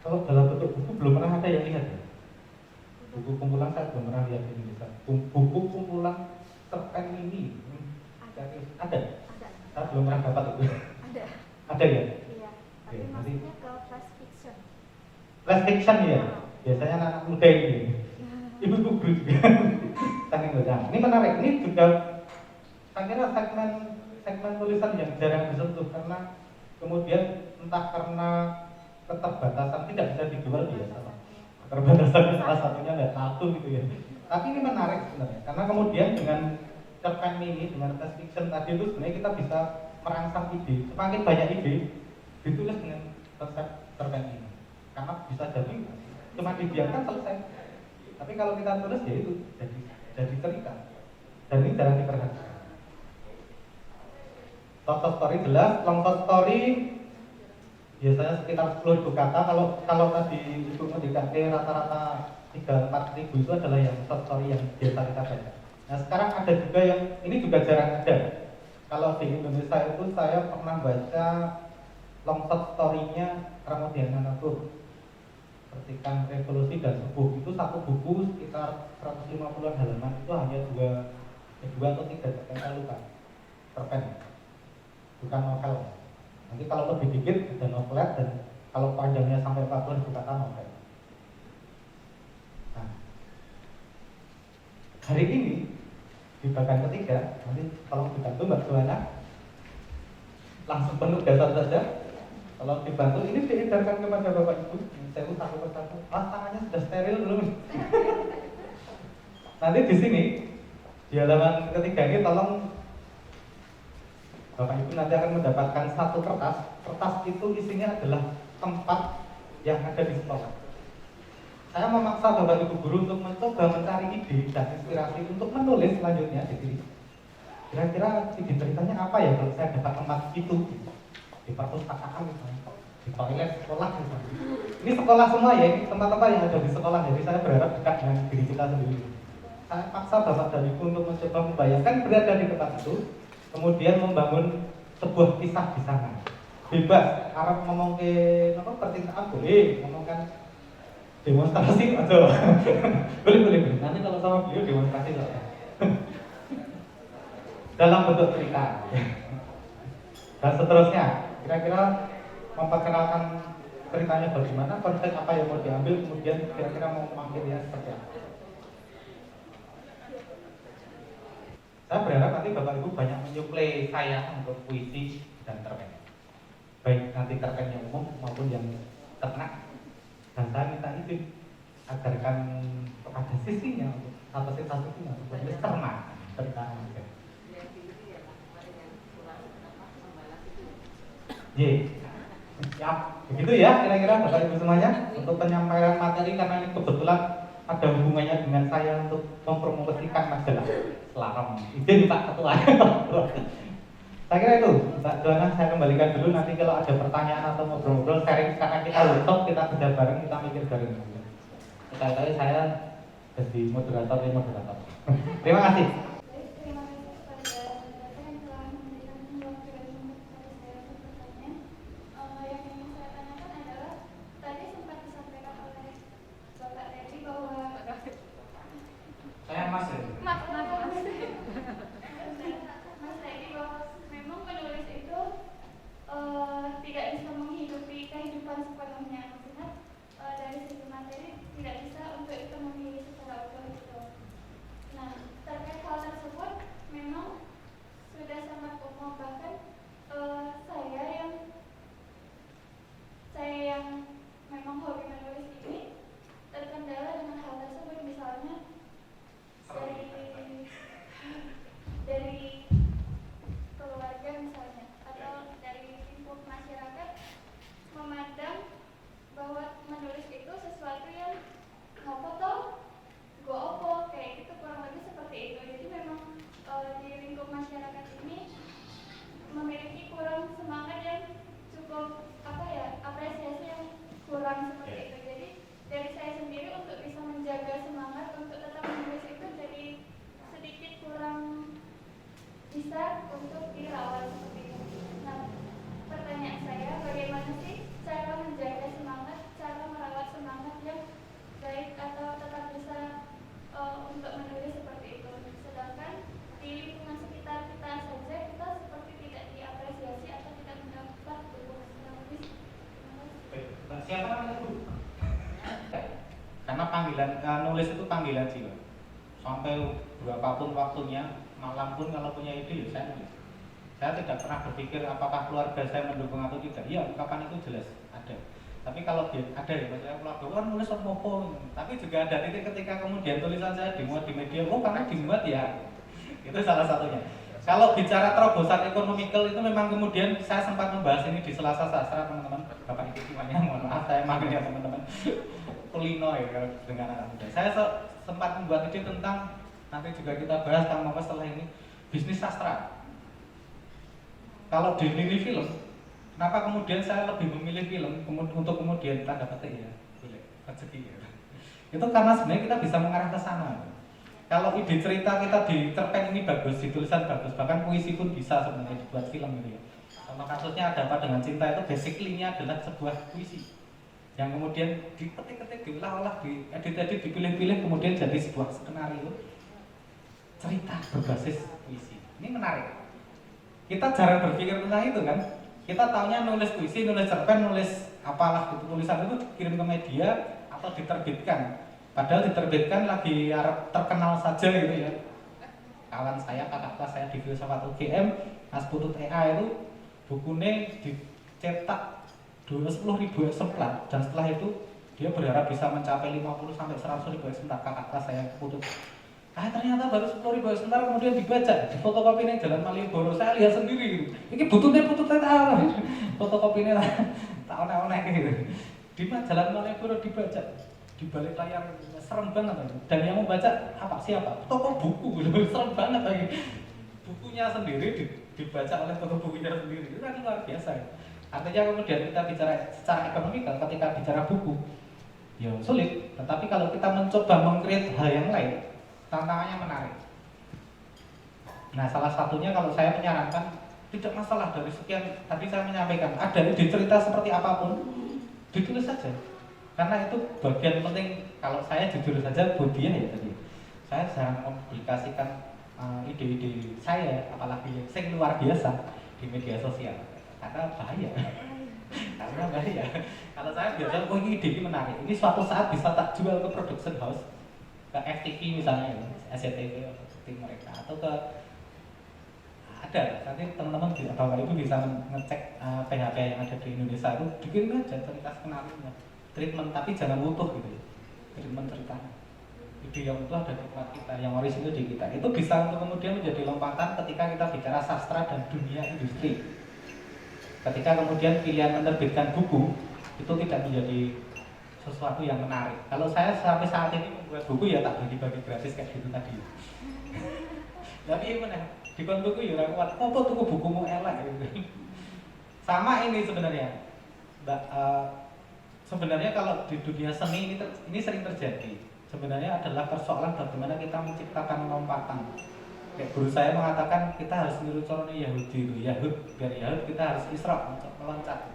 Kalau dalam bentuk buku belum pernah ada yang lihat ya. Buku kumpulan saya belum pernah lihat di Indonesia. Buku kumpulan cerpen ini ada. Saya belum pernah dapat itu.
Ada.
Ada ya?
Iya.
Oke,
Tapi
nanti
maksudnya ke flash fiction.
flash fiction ya. Biasanya anak muda ini. Ibu-ibu guru juga. Saking mudah. Ini menarik. Ini juga saya kira segmen tulisan yang jarang disentuh karena kemudian entah karena keterbatasan tidak bisa dijual biasa. Keterbatasan salah satunya nggak satu gitu ya. Tapi ini menarik sebenarnya karena kemudian dengan cerpen ini, dengan flash fiction tadi itu sebenarnya kita bisa merangsang ide. Semakin banyak ide ditulis dengan konsep cerpen ini. Karena bisa jadi cuma dibiarkan selesai. Tapi kalau kita tulis ya itu jadi cerita. Dan ini jarang diperhatikan. Short story jelas, long story biasanya sekitar 10.000 kata. Kalau tadi itu mendekati rata-rata 3-4 ribu itu adalah yang short story yang biasa kita baca. Nah sekarang ada juga yang ini juga jarang ada. Kalau di Indonesia itu saya pernah baca long short story-nya Ramodiana Natur, Percikan Revolusi dan Subuh. Itu satu buku sekitar 150-an halaman, itu hanya dua atau 3 saya lupa. Cerpen, bukan novel. Nanti kalau lebih dikit ada novelet, dan kalau panjangnya sampai 40 kata novel. Nah, hari ini di bagian ketiga, nanti tolong dibantu Mbak Joana, langsung penuh dasar saja. Kalau dibantu ini diedarkan kepada Bapak Ibu, saya satu persatu. Tangannya sudah steril belum? Nanti di sini di halaman ketiga ini tolong Bapak Ibu nanti akan mendapatkan satu kertas. Kertas itu isinya adalah tempat yang ada di sekolah. Saya memaksa Bapak Ibu guru untuk mencoba mencari ide dan inspirasi untuk menulis selanjutnya di sini. Kira-kira ide ceritanya apa ya kalau saya dapat tempat itu? Di perpustakaan misalnya, di di toilet sekolah misalnya. Ini sekolah semua ya, ini tempat-tempat yang ada di sekolah, jadi saya berharap dekat dengan diri kita sendiri. Saya paksa bapak dan ibu untuk mencoba membayangkan berada di tempat itu, kemudian membangun sebuah kisah di sana. Bebas, Arab ngomong ke apa percintaan boleh, ngomongkan demonstrasi atau boleh. Nanti kalau sama beliau demonstrasi lah. Dalam bentuk cerita. Dan seterusnya, kira-kira memperkenalkan ceritanya bagaimana, konsep apa yang mau diambil, kemudian kira-kira mau memanggilnya seperti apa. Saya berharap nanti Bapak Ibu banyak menyuplai saya untuk puisi dan cerpen. Baik nanti cerpen yang umum maupun yang ternak. Dan saya minta izin agarkan kepada sisinya untuk atau sisi-sisinya untuk menulis ternak cerita. Siap. Begitu ya kira-kira Bapak Ibu semuanya untuk penyampaian materi, karena ini kebetulan ada hubungannya dengan saya untuk mempromosikan majalah Selaram. Izin Pak Ketua. Saya kira itu, Mbak Joana, saya kembalikan dulu. Nanti kalau ada pertanyaan atau ngobrol-ngobrol sharing, karena kita workshop, kita kerja bareng, kita mikir bareng. Sekali-kali saya jadi moderator. Terima kasih. Siapa namanya Bu? Karena panggilan nulis itu panggilan jiwa. Sampai berapapun waktunya, malam pun kalau punya ide ya saya nulis. Saya tidak pernah berpikir apakah keluarga saya mendukung atau tidak. Iya, ungkapan itu jelas ada. Tapi kalau ada ya, saya keluarga kan nulis apa-apa. Tapi juga ada titik ketika kemudian tulisan saya dimuat di media. Oh, karena dimuat ya. Itu salah satunya. Kalau bicara terobosan ekonomikal itu memang kemudian saya sempat membahas ini di Selasa Sastra, teman-teman. Bapak Ibu semuanya, mohon maaf saya manggilnya teman-teman. Kulino ya kalau dengan anak muda. Saya sempat membuat ide tentang, nanti juga kita bahas Kang Mongko setelah ini, bisnis sastra. Kalau di lini film, kenapa kemudian saya lebih memilih film untuk kemudian tanda petik ya, rezeki ya. Itu karena sebenarnya kita bisa mengarah ke sana. Kalau ide cerita kita di cerpen ini bagus, di tulisan bagus, bahkan puisi pun bisa sebenarnya dibuat film gitu ya. Contoh kasusnya Ada Apa Dengan Cinta itu basically-nya adalah sebuah puisi yang kemudian dipetik-petik, diolah-olah, diedit-edit, dipilih-pilih, kemudian jadi sebuah skenario cerita berbasis puisi. Ini menarik. Kita jarang berpikir tentang itu kan. Kita taunya nulis puisi, nulis cerpen, nulis apalah gitu, tulisan itu kirim ke media atau diterbitkan. Padahal diterbitkan lagi terkenal saja gitu ya. Kawan saya, kakak kelas saya di filsafat UGM, Mas Putut EA itu bukunya dicetak 10.000 eksemplar dan setelah itu dia berharap bisa mencapai 50-100.000 eksemplar. Kakak kelas saya Putut. Ternyata baru 10.000 eksemplar kemudian dibaca di fotokopinya Jalan Malioboro. Saya lihat sendiri. Ini Putut EA. Fotokopinya tak onek-onek gitu. Di Jalan Malioboro dibaca. Di balik layar serem banget lagi. Dan yang membaca siapa? Toko buku, serem banget lagi. Bukunya sendiri dibaca oleh toko bukunya sendiri. Itu kan luar biasa. Artinya kemudian kita bicara secara ekonomi, ketika bicara buku, ya sulit. Tetapi kalau kita mencoba meng-create hal yang lain, tantangannya menarik. Nah, salah satunya kalau saya menyarankan, tidak masalah dari sekian, tadi saya menyampaikan, ada ide cerita seperti apapun, ditulis saja. Karena itu bagian penting, kalau saya jujur saja, Budiah ya tadi, saya jarang mempublikasikan ide-ide saya, apalagi yang luar biasa di media sosial. Karena bahaya. Karena bahaya. Kalau saya biasa, oh ini ide ini menarik, ini suatu saat bisa tak jual ke production house, ke FTV misalnya, SCTV seperti mereka, atau ke ada. Nanti teman-teman Bapak Ibu bisa ngecek PHP yang ada di Indonesia itu, dikirim aja cerita skenario, treatment, tapi jangan utuh gitu ya, treatment ceritanya. Ide yang utuh ada di tempat kita, yang orisinil di kita. Itu bisa untuk kemudian menjadi lompatan ketika kita bicara sastra dan dunia industri. Ketika kemudian pilihan menerbitkan buku itu tidak menjadi sesuatu yang menarik. Kalau saya sampai saat ini membuat buku ya tak bagi-bagi gratis kayak gitu tadi. Tapi mana di kon buku ya ora kuat. Apa tuku bukumu elek gitu. Sama ini sebenarnya. Sebenarnya kalau di dunia seni ini sering terjadi. Sebenarnya adalah persoalan bagaimana kita menciptakan lompatan. Kayak guru saya mengatakan kita harus niru corone Yahudi itu, biar Yahud kita harus Isra untuk meloncat.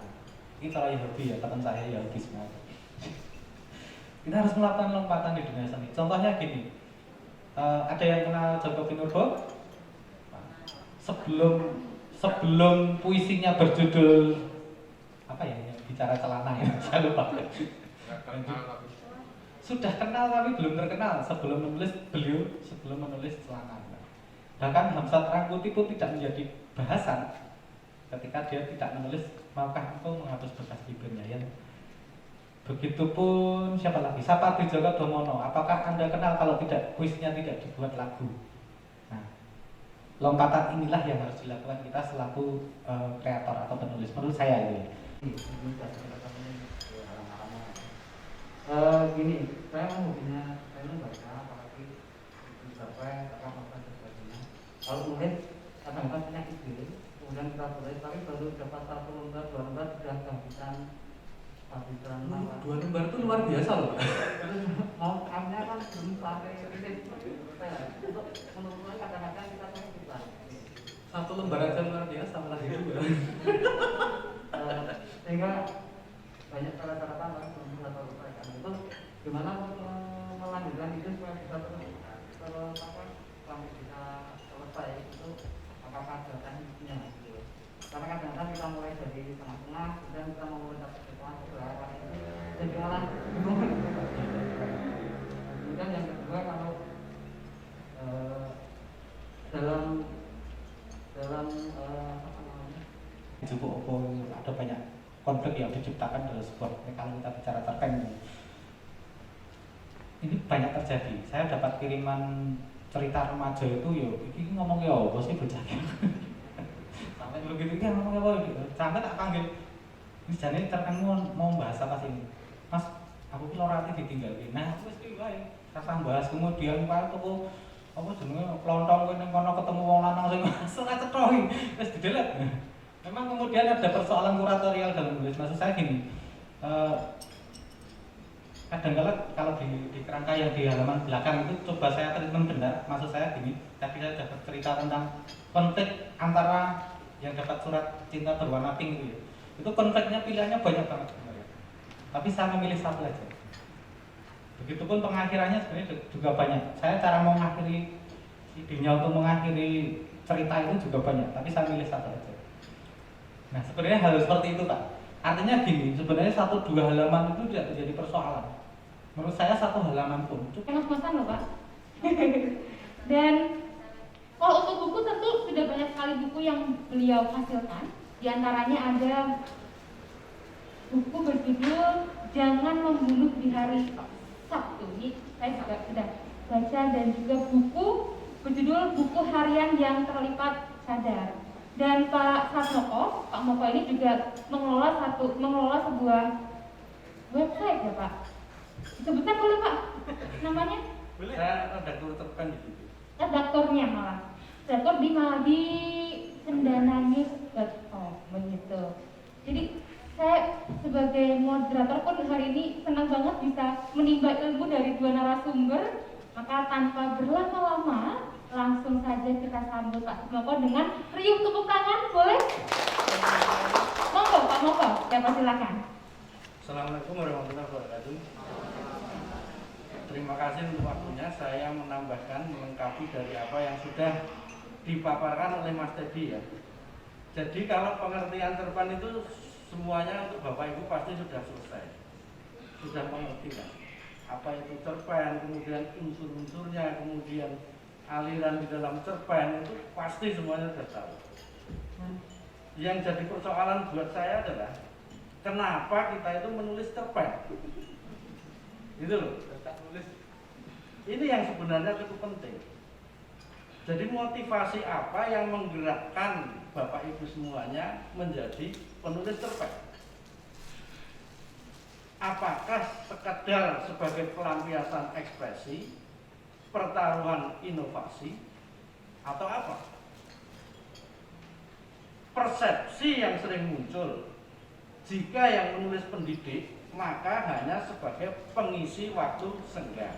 Ini kalau Yahudi ya, teman saya Yahudi semua. Kita harus melakukan lompatan di dunia seni. Contohnya gini, ada yang kenal Joko Pinurbo? Sebelum puisinya berjudul apa ya, bicara celana ya, saya lupa. Sudah kenal tapi belum terkenal sebelum menulis celana. Bahkan Hamzat Rangkuti pun tidak menjadi bahasan ketika dia tidak menulis maukah engkau menghapus bekas bibirnya ya. Begitupun siapa lagi? Sapati Djoko Damono. Apakah Anda kenal kalau tidak puisinya tidak dibuat lagu? Nah, lompatan inilah yang harus dilakukan kita selaku kreator atau penulis. Menurut saya itu.
Gini, saya hobinya saya membaca, apalagi di sampai apa sebagainya. Kalau mungkin kadang-kadang punya ide, kemudian kita tulis, tapi baru dapat 1 lembar, 2 lembar sudah kehabisan apa?
2 lembar itu luar biasa loh.
Mau kamunya kan belum sampai untuk menurut kadang-kadang kita bisa.
1 lembar aja luar biasa malah juga.
Sehingga banyak cara-cara tambah untuk melakukan itu gimana melanjutkan itu supaya bisa sampai bisa selesai itu apakah ada tekniknya gitu. Karena kadang-kadang kita mulai dari tengah-tengah kemudian kita mau mulai dari tengah ke belakang itu jadi malah bingung. Kemudian yang kedua kalau dalam apa namanya
Cukup ada banyak konflik yang diciptakan dalam sebuah kalau kita bicara cerpen ini banyak terjadi. Saya dapat kiriman cerita remaja itu ini ngomong apa sih bocah sampai begitu kan ngomong apa sampai tak panggil ini jane cerpenmu mau bahas apa sih ini Mas aku ki ora ati ditinggal nah aku wis iki wae rasa bahas kemudian Pak tuku apa jenenge klontong ning kono ketemu wong lanang sing ora cethoki wis didelete. Memang kemudian ada persoalan kuratorial dalam menulis. Maksud saya gini, kadang-kadang kalau di kerangka yang di halaman belakang itu coba saya treatment benar. Maksud saya gini, tadi saya dapat cerita tentang konflik antara yang dapat surat cinta berwarna pink itu ya. Itu konfliknya pilihannya banyak banget sebenarnya. Tapi saya memilih satu aja. Begitupun pengakhirannya sebenarnya juga banyak. Saya cara mau mengakhiri idenya untuk mengakhiri cerita itu juga banyak. Tapi saya milih satu aja. Nah sebenarnya hal seperti itu Pak. Artinya gini, sebenarnya 1-2 halaman itu tidak menjadi persoalan. Menurut saya 1 halaman pun cukup.
Mas-masan loh Pak. Dan kalau untuk buku tentu sudah banyak sekali buku yang beliau hasilkan. Di antaranya ada buku berjudul Jangan Membunuh di Hari Sabtu. Ini saya juga sudah baca, dan juga buku berjudul Buku Harian yang Terlipat Sadar. Dan Pak Moko ini juga mengelola sebuah website ya Pak. Disebutkan boleh Pak namanya?
Boleh. Saya redaktur cerpen di situ.
Redaktornya malah. Redaktor di Cendananews.com begitu. Jadi Saya sebagai moderator pun hari ini senang banget bisa menimba ilmu dari dua narasumber. Maka tanpa berlama-lama, langsung saja kita sambut Pak Sukmoko dengan riuh tepuk tangan, boleh? Monggo Pak Moko, siapa silakan.
Assalamualaikum warahmatullahi wabarakatuh. Terima kasih untuk waktunya. Saya menambahkan, melengkapi dari apa yang sudah dipaparkan oleh Mas Teddy ya. Jadi kalau pengertian cerpen itu semuanya untuk Bapak Ibu pasti sudah selesai, sudah mengerti kan? Apa itu cerpen, kemudian unsur-unsurnya, kemudian aliran di dalam cerpen itu pasti semuanya sudah tahu. Yang jadi persoalan buat saya adalah kenapa kita itu menulis cerpen? Gitu loh. Ini yang sebenarnya cukup penting. Jadi motivasi apa yang menggerakkan Bapak Ibu semuanya menjadi penulis cerpen? Apakah sekadar sebagai pelampiasan ekspresi, pertaruhan inovasi, atau apa? Persepsi yang sering muncul, jika yang menulis pendidik, maka hanya sebagai pengisi waktu senggang.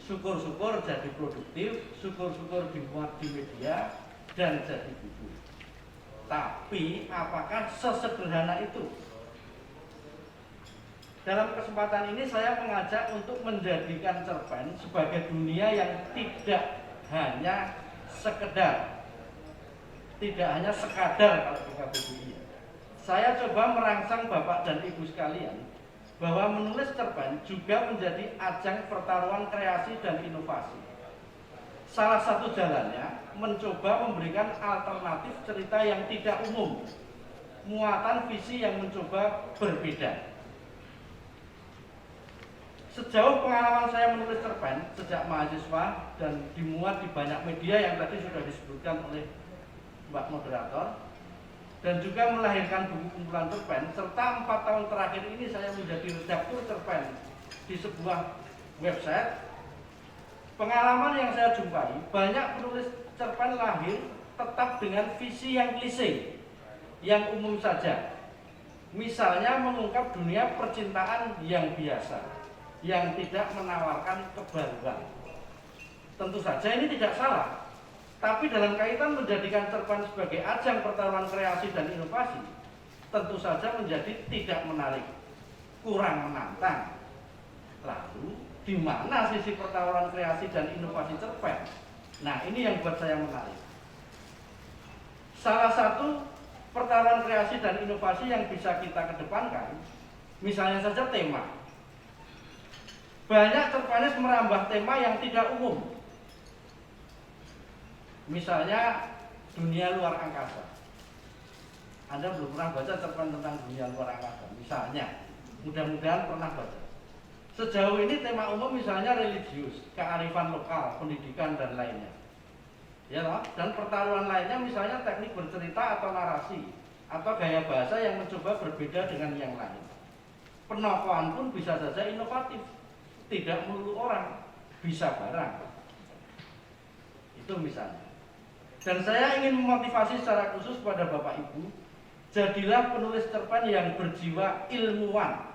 Syukur-syukur jadi produktif, syukur-syukur dimuat di media, dan jadi buku. Tapi apakah sesederhana itu? Dalam kesempatan ini saya mengajak untuk menjadikan cerpen sebagai dunia yang tidak hanya sekedar, tidak hanya sekadar kalau kita begini. Saya coba merangsang Bapak dan Ibu sekalian bahwa menulis cerpen juga menjadi ajang pertaruhan kreasi dan inovasi. Salah satu jalannya mencoba memberikan alternatif cerita yang tidak umum, muatan visi yang mencoba berbeda. Sejauh pengalaman saya menulis cerpen sejak mahasiswa dan dimuat di banyak media yang tadi sudah disebutkan oleh Mbak Moderator, dan juga melahirkan buku kumpulan cerpen, serta 4 tahun terakhir ini saya menjadi redaktur cerpen di sebuah website. Pengalaman yang saya jumpai, banyak penulis cerpen lahir tetap dengan visi yang klise, yang umum saja. Misalnya mengungkap dunia percintaan yang biasa, yang tidak menawarkan kebaruan. Tentu saja ini tidak salah, tapi dalam kaitan menjadikan cerpen sebagai ajang pertaruhan kreasi dan inovasi, tentu saja menjadi tidak menarik, kurang menantang. Lalu, di mana sisi pertaruhan kreasi dan inovasi cerpen? Nah, ini yang buat saya menarik. Salah satu pertaruhan kreasi dan inovasi yang bisa kita kedepankan, misalnya saja tema. Banyak cerpenis merambah tema yang tidak umum. Misalnya dunia luar angkasa. Anda belum pernah baca cerpen tentang dunia luar angkasa. Misalnya, mudah-mudahan pernah baca. Sejauh ini tema umum misalnya religius, kearifan lokal, pendidikan dan lainnya. Ya, dan pertaruhan lainnya misalnya teknik bercerita atau narasi, atau gaya bahasa yang mencoba berbeda dengan yang lain. Penokohan pun bisa saja inovatif. Tidak melulu orang, bisa barang. Itu misalnya. Dan saya ingin memotivasi secara khusus pada Bapak Ibu, jadilah penulis cerpen yang berjiwa ilmuwan.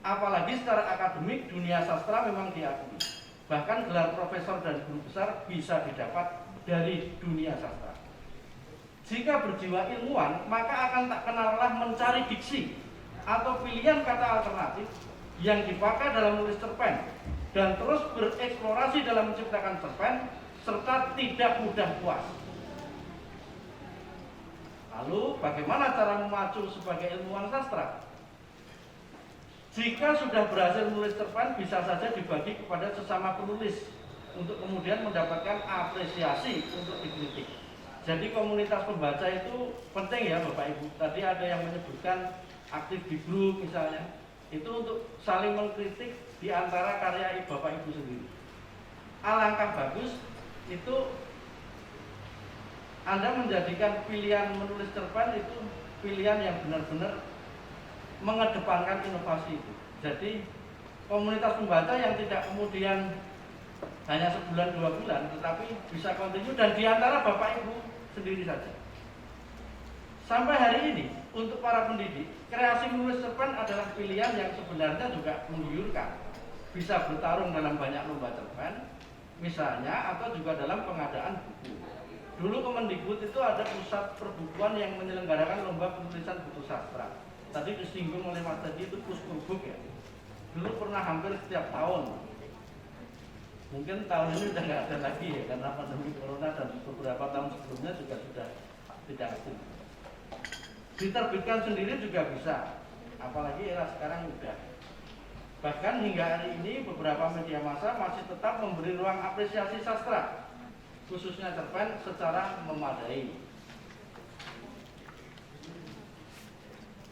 Apalagi secara akademik, dunia sastra memang diakui. Bahkan gelar profesor dan guru besar bisa didapat dari dunia sastra. Jika berjiwa ilmuwan, maka akan tak kenallah mencari diksi atau pilihan kata alternatif yang dipakai dalam menulis cerpen, dan terus bereksplorasi dalam menciptakan cerpen, serta tidak mudah puas. Lalu bagaimana cara memacu sebagai ilmuwan sastra? Jika sudah berhasil menulis cerpen, bisa saja dibagi kepada sesama penulis untuk kemudian mendapatkan apresiasi untuk dikritik. Jadi komunitas pembaca itu penting ya Bapak Ibu. Tadi ada yang menyebutkan aktif di grup misalnya. Itu untuk saling mengkritik di antara karya Bapak Ibu sendiri. Alangkah bagus itu Anda menjadikan pilihan menulis cerpen itu pilihan yang benar-benar mengedepankan inovasi itu. Jadi komunitas pembaca yang tidak kemudian hanya sebulan 2 bulan, tetapi bisa kontinu dan di antara Bapak Ibu sendiri saja.
Sampai hari ini, untuk para pendidik, kreasi menulis cerpen adalah pilihan yang sebenarnya juga menggiurkan. Bisa bertarung dalam banyak lomba cerpen, misalnya, atau juga dalam pengadaan buku. Dulu Kemendikbud itu ada pusat perbukuan yang menyelenggarakan lomba penulisan buku sastra. Tadi disinggung oleh Mas tadi itu Puskurbuk ya. Dulu pernah hampir setiap tahun. Mungkin tahun ini sudah nggak ada lagi ya, karena pandemi corona dan beberapa tahun sebelumnya juga sudah tidak aktif. Diterbitkan sendiri juga bisa, apalagi era sekarang udah. Bahkan hingga hari ini beberapa media massa masih tetap memberi ruang apresiasi sastra, khususnya cerpen secara memadai.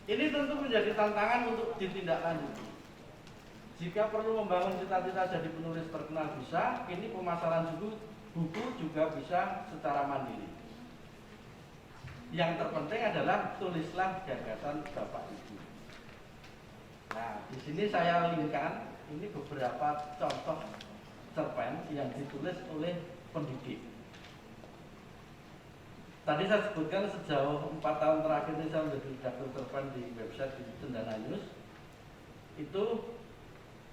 Ini tentu menjadi tantangan untuk ditindaklanjuti. Jika perlu membangun cita-cita jadi penulis terkenal bisa, ini pemasaran buku juga bisa secara mandiri. Yang terpenting adalah tulislah gagasan Bapak Ibu. Nah, di sini saya linkkan ini beberapa contoh cerpen yang ditulis oleh pendidik. Tadi saya sebutkan sejauh 4 tahun terakhir ini saya menjadi redaktur cerpen di website di Cendana News. Itu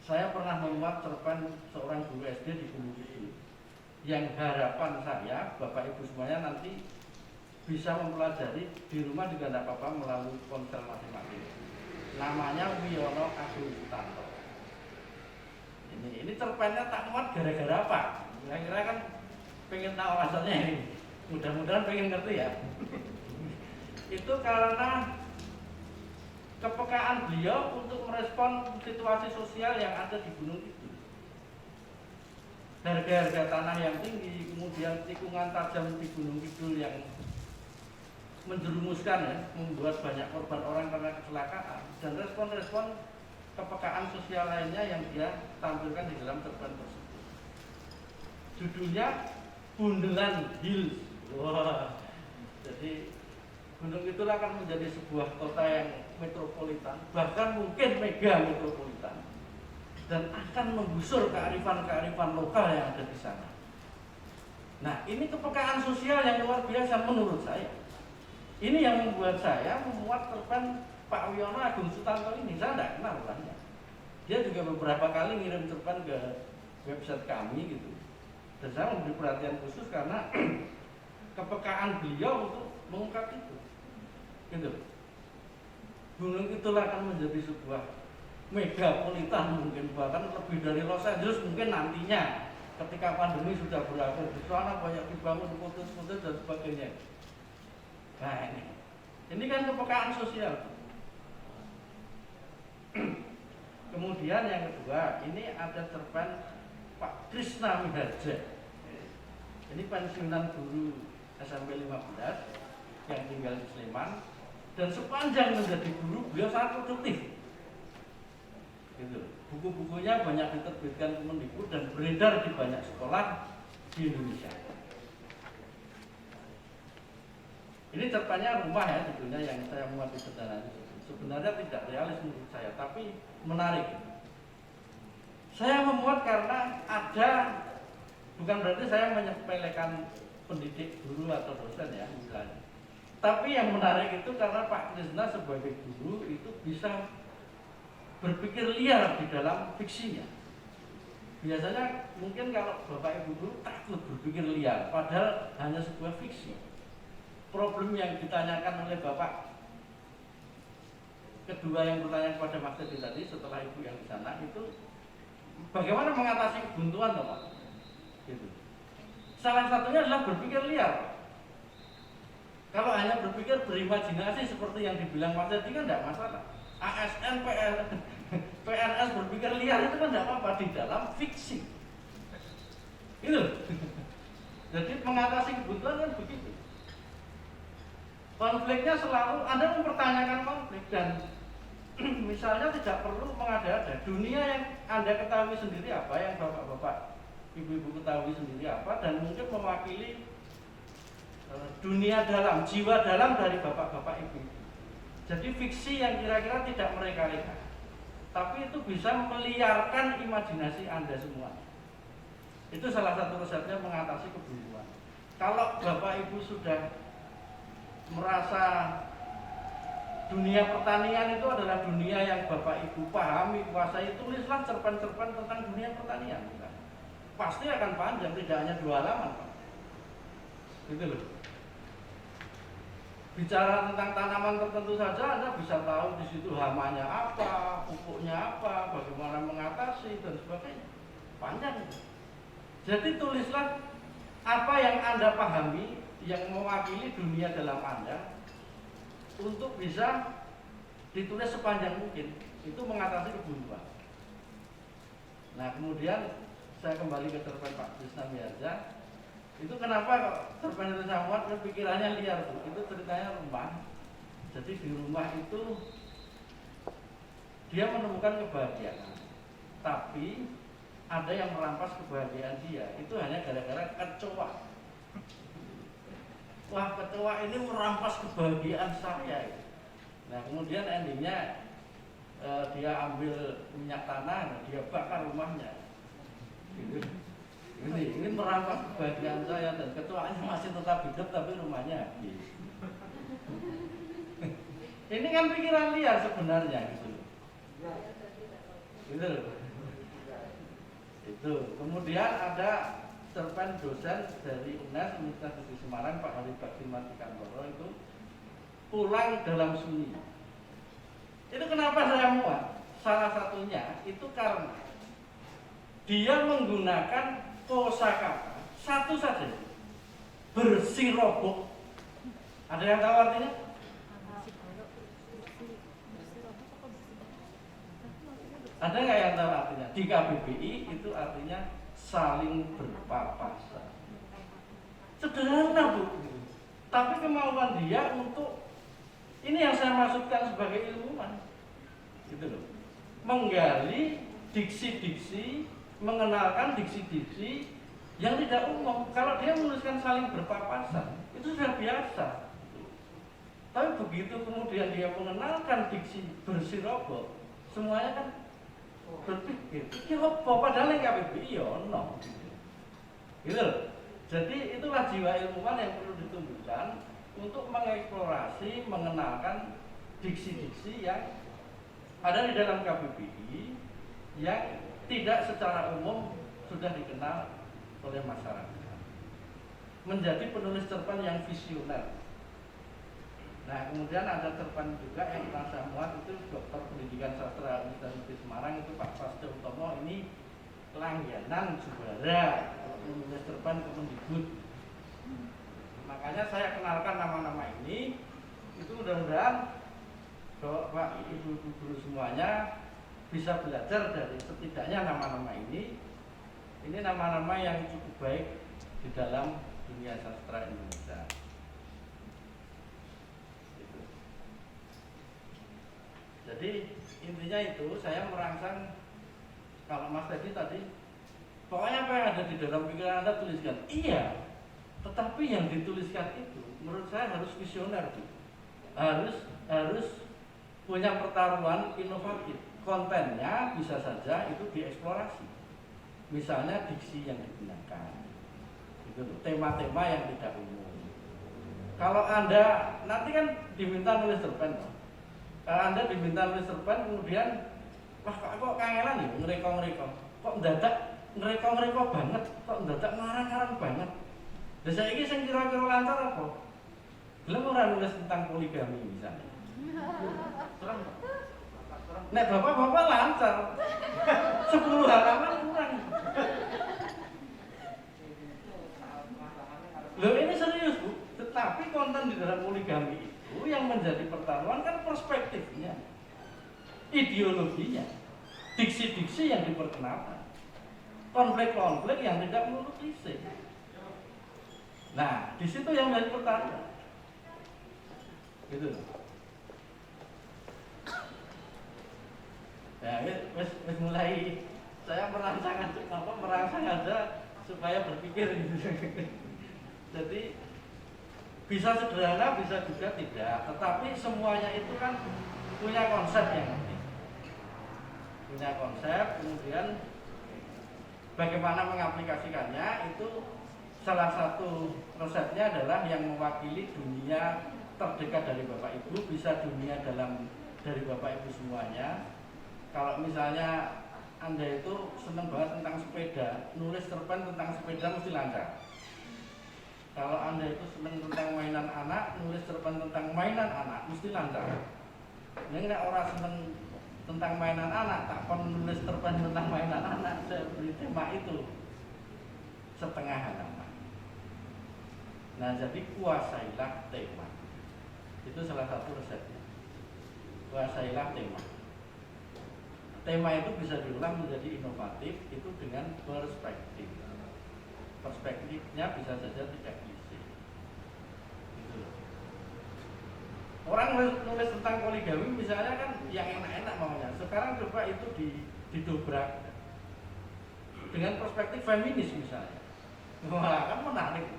saya pernah memuat cerpen seorang guru SD di Gunung Kidul. Yang harapan saya, Bapak Ibu semuanya nanti bisa mempelajari di rumah juga tidak apa-apa melalui ponsel masing-masing. Namanya Wiono Agung Sutanto. Ini cerpennya tak muat gara-gara apa? Kira-kira kan pengen tahu alasannya ini. Mudah-mudahan pengen ngerti ya. Itu karena kepekaan beliau untuk merespon situasi sosial yang ada di Gunung Kidul. Harga-harga tanah yang tinggi, kemudian tikungan tajam di Gunung Kidul yang menjerumuskan ya, membuat banyak korban orang karena kecelakaan, dan respon-respon kepekaan sosial lainnya yang dia tampilkan di dalam cerpen tersebut. Judulnya Bundelan Hills. Wah, jadi gunung itulah akan menjadi sebuah kota yang metropolitan, bahkan mungkin mega metropolitan, dan akan menggusur kearifan-kearifan lokal yang ada di sana. Nah, ini kepekaan sosial yang luar biasa menurut saya. Ini yang membuat saya memuat cerpen Pak Wiono Agung Sutanto ini. Saya tidak kenal orangnya. Dia juga beberapa kali ngirim cerpen ke website kami gitu. Dan saya memberi perhatian khusus karena kepekaan beliau untuk mengungkap itu. Gitu. Gunung itulah akan menjadi sebuah megapolitan, mungkin bahkan lebih dari Los Angeles mungkin nantinya ketika pandemi sudah berakhir. Di sana banyak dibangun putus-putus dan sebagainya. Nah, ini kan kepekaan sosial. Kemudian yang kedua, ini ada cerpen Pak Krisna Miharja. Ini pensiunan guru SMP 15 yang tinggal di Sleman, dan sepanjang menjadi guru beliau sangat produktif. Gitu. Buku-bukunya banyak diterbitkan Kemendikbud dan beredar di banyak sekolah di Indonesia. Ini cerpennya Rumah ya, judulnya yang saya muat di Cendana. Sebenarnya tidak realis menurut saya, tapi menarik. Saya memuat karena ada, bukan berarti saya menyepelekan pendidik guru atau dosen ya misalnya. Tapi yang menarik itu karena Pak Krisna sebagai guru itu bisa berpikir liar di dalam fiksinya. Biasanya mungkin kalau Bapak Ibu guru takut berpikir liar, padahal hanya sebuah fiksi. Problem yang ditanyakan oleh Bapak kedua yang bertanya kepada Mas Teddy tadi setelah Ibu yang di sana itu bagaimana mengatasi kebuntuan toh Pak? Gitu. Salah satunya adalah berpikir liar. Kalau hanya berpikir berimajinasi seperti yang dibilang Mas Teddy kan tidak masalah. ASN, PNS berpikir liar itu kan tidak apa-apa di dalam fiksi. Itu. Jadi mengatasi kebuntuan kan begitu. Konfliknya selalu Anda mempertanyakan konflik dan misalnya tidak perlu mengada-ada. Dunia yang Anda ketahui sendiri apa, yang bapak-bapak, ibu-ibu ketahui sendiri apa, dan mungkin mewakili dunia dalam, jiwa dalam dari bapak-bapak ibu. Jadi fiksi yang kira-kira tidak mereka-reka, tapi itu bisa meliarkan imajinasi Anda semua. Itu salah satu resepnya mengatasi kebuntuan. Kalau bapak ibu sudah merasa dunia pertanian itu adalah dunia yang Bapak Ibu pahami, kuasai, tulislah cerpen-cerpen tentang dunia pertanian. Pasti akan panjang, tidak hanya 2 halaman, Pak. Gitu loh. Bicara tentang tanaman tertentu saja Anda bisa tahu di situ hamanya apa, pupuknya apa, bagaimana mengatasi dan sebagainya. Panjang. Jadi tulislah apa yang Anda pahami yang mewakili dunia dalam Anda untuk bisa ditulis sepanjang mungkin. Itu mengatasi kebuntuan. Nah, kemudian saya kembali ke cerpen Pak Krisna Miharja. Itu kenapa kok cerpen itu sama pikirannya liar tuh. Itu ceritanya rumah. Jadi di rumah itu dia menemukan kebahagiaan. Tapi ada yang merampas kebahagiaan dia. Itu hanya gara-gara kecoa. Wah, kecoa ini merampas kebahagiaan saya. Nah, kemudian endingnya dia ambil minyak tanah, dia bakar rumahnya. Gitu. Ini merampas kebahagiaan saya dan ketuanya masih tetap hidup tapi rumahnya habis. Ini kan pikiran liar sebenarnya gitu. Gitu. Itu. Kemudian ada cerpen dosen dari UNES Universitas Negeri Semarang Pak Hari Bakti Martikantoro itu Pulang Dalam Sunyi. Itu kenapa saya muat? Salah satunya itu karena dia menggunakan kosakata satu saja, bersirobok. Ada yang tahu artinya? Ada nggak yang tahu artinya? Di KBBI itu artinya saling berpapasan. Sederhana, Bu. Tapi kemauan dia untuk ini yang saya maksudkan sebagai ilmuwan, gitu loh. Menggali diksi-diksi, mengenalkan diksi-diksi yang tidak umum. Kalau dia menuliskan saling berpapasan, itu sudah biasa. Tapi begitu kemudian dia mengenalkan diksi bersirobok, semuanya kan berpikir, iki apa? Padahal yang KBBI ya ono. Gitu. Jadi itulah jiwa ilmuwan yang perlu ditumbuhkan untuk mengeksplorasi, mengenalkan diksi-diksi yang ada di dalam KBBI yang tidak secara umum sudah dikenal oleh masyarakat. Menjadi penulis cerpen yang visioner. Nah, kemudian ada cerpen juga yang pernah saya muat, itu Doktor Pendidikan Sastra Universitas Negeri Semarang, itu Pak Prasetyo Utomo. Ini langganan juara menulis cerpen Kemendikbud. Makanya saya kenalkan nama-nama ini. Itu mudah-mudahan Bapak Ibu guru semuanya bisa belajar dari setidaknya nama-nama ini. Ini nama-nama yang cukup baik di dalam dunia sastra Indonesia. Gitu. Jadi intinya itu saya merangsang, kalau Mas tadi pokoknya apa yang ada di dalam pikiran Anda tuliskan. Iya, tetapi yang dituliskan itu menurut saya harus visioner, harus punya pertaruhan inovatif. Kontennya bisa saja itu dieksplorasi. Misalnya diksi yang digunakan, itu tema-tema yang tidak umum. Kalau Anda nanti kan diminta nulis cerpen, kalau Anda diminta nulis cerpen kemudian, wah kok kangelan ya ngereko-ngereko, kok mendadak ngereko-ngereko banget, kok mendadak ngarang-ngarang banget. Dan saya ini yang kira-kira lancar apa? Belum orang nulis tentang poligami misalnya. Nek bapak-bapak lancar 10 halaman kurang. Loh ini serius, Bu. Tetapi konten di dalam poligami itu yang menjadi pertaruhan kan perspektifnya, ideologinya, diksi-diksi yang diperkenalkan, konflik-konflik yang tidak melulu klise. Nah, di situ yang menjadi pertaruhan. Gitu. Ya, wis mulai saya merangsang aja supaya berpikir gitu. Jadi bisa sederhana, bisa juga tidak. Tetapi semuanya itu kan punya konsep yang penting. Punya konsep, kemudian bagaimana mengaplikasikannya itu salah satu resepnya adalah yang mewakili dunia terdekat dari Bapak Ibu, bisa dunia dari Bapak Ibu semuanya. Kalau misalnya Anda itu senang banget tentang sepeda, nulis cerpen tentang sepeda mesti lancar. Kalau Anda itu senang tentang mainan anak, nulis cerpen tentang mainan anak mesti lancar. Ini orang senang tentang mainan anak, tak pernah nulis cerpen tentang mainan anak, saya beri tema itu setengah halaman. Nah, jadi kuasailah tema. Itu salah satu resepnya. Kuasailah tema. Tema itu bisa diulang menjadi inovatif itu dengan perspektif. Perspektifnya bisa saja tidak klise. Gitu loh. Orang nulis tentang poligami misalnya kan yang enak-enak maunya. Sekarang coba itu didobrak dengan perspektif feminis misalnya. Wah, kan menarik.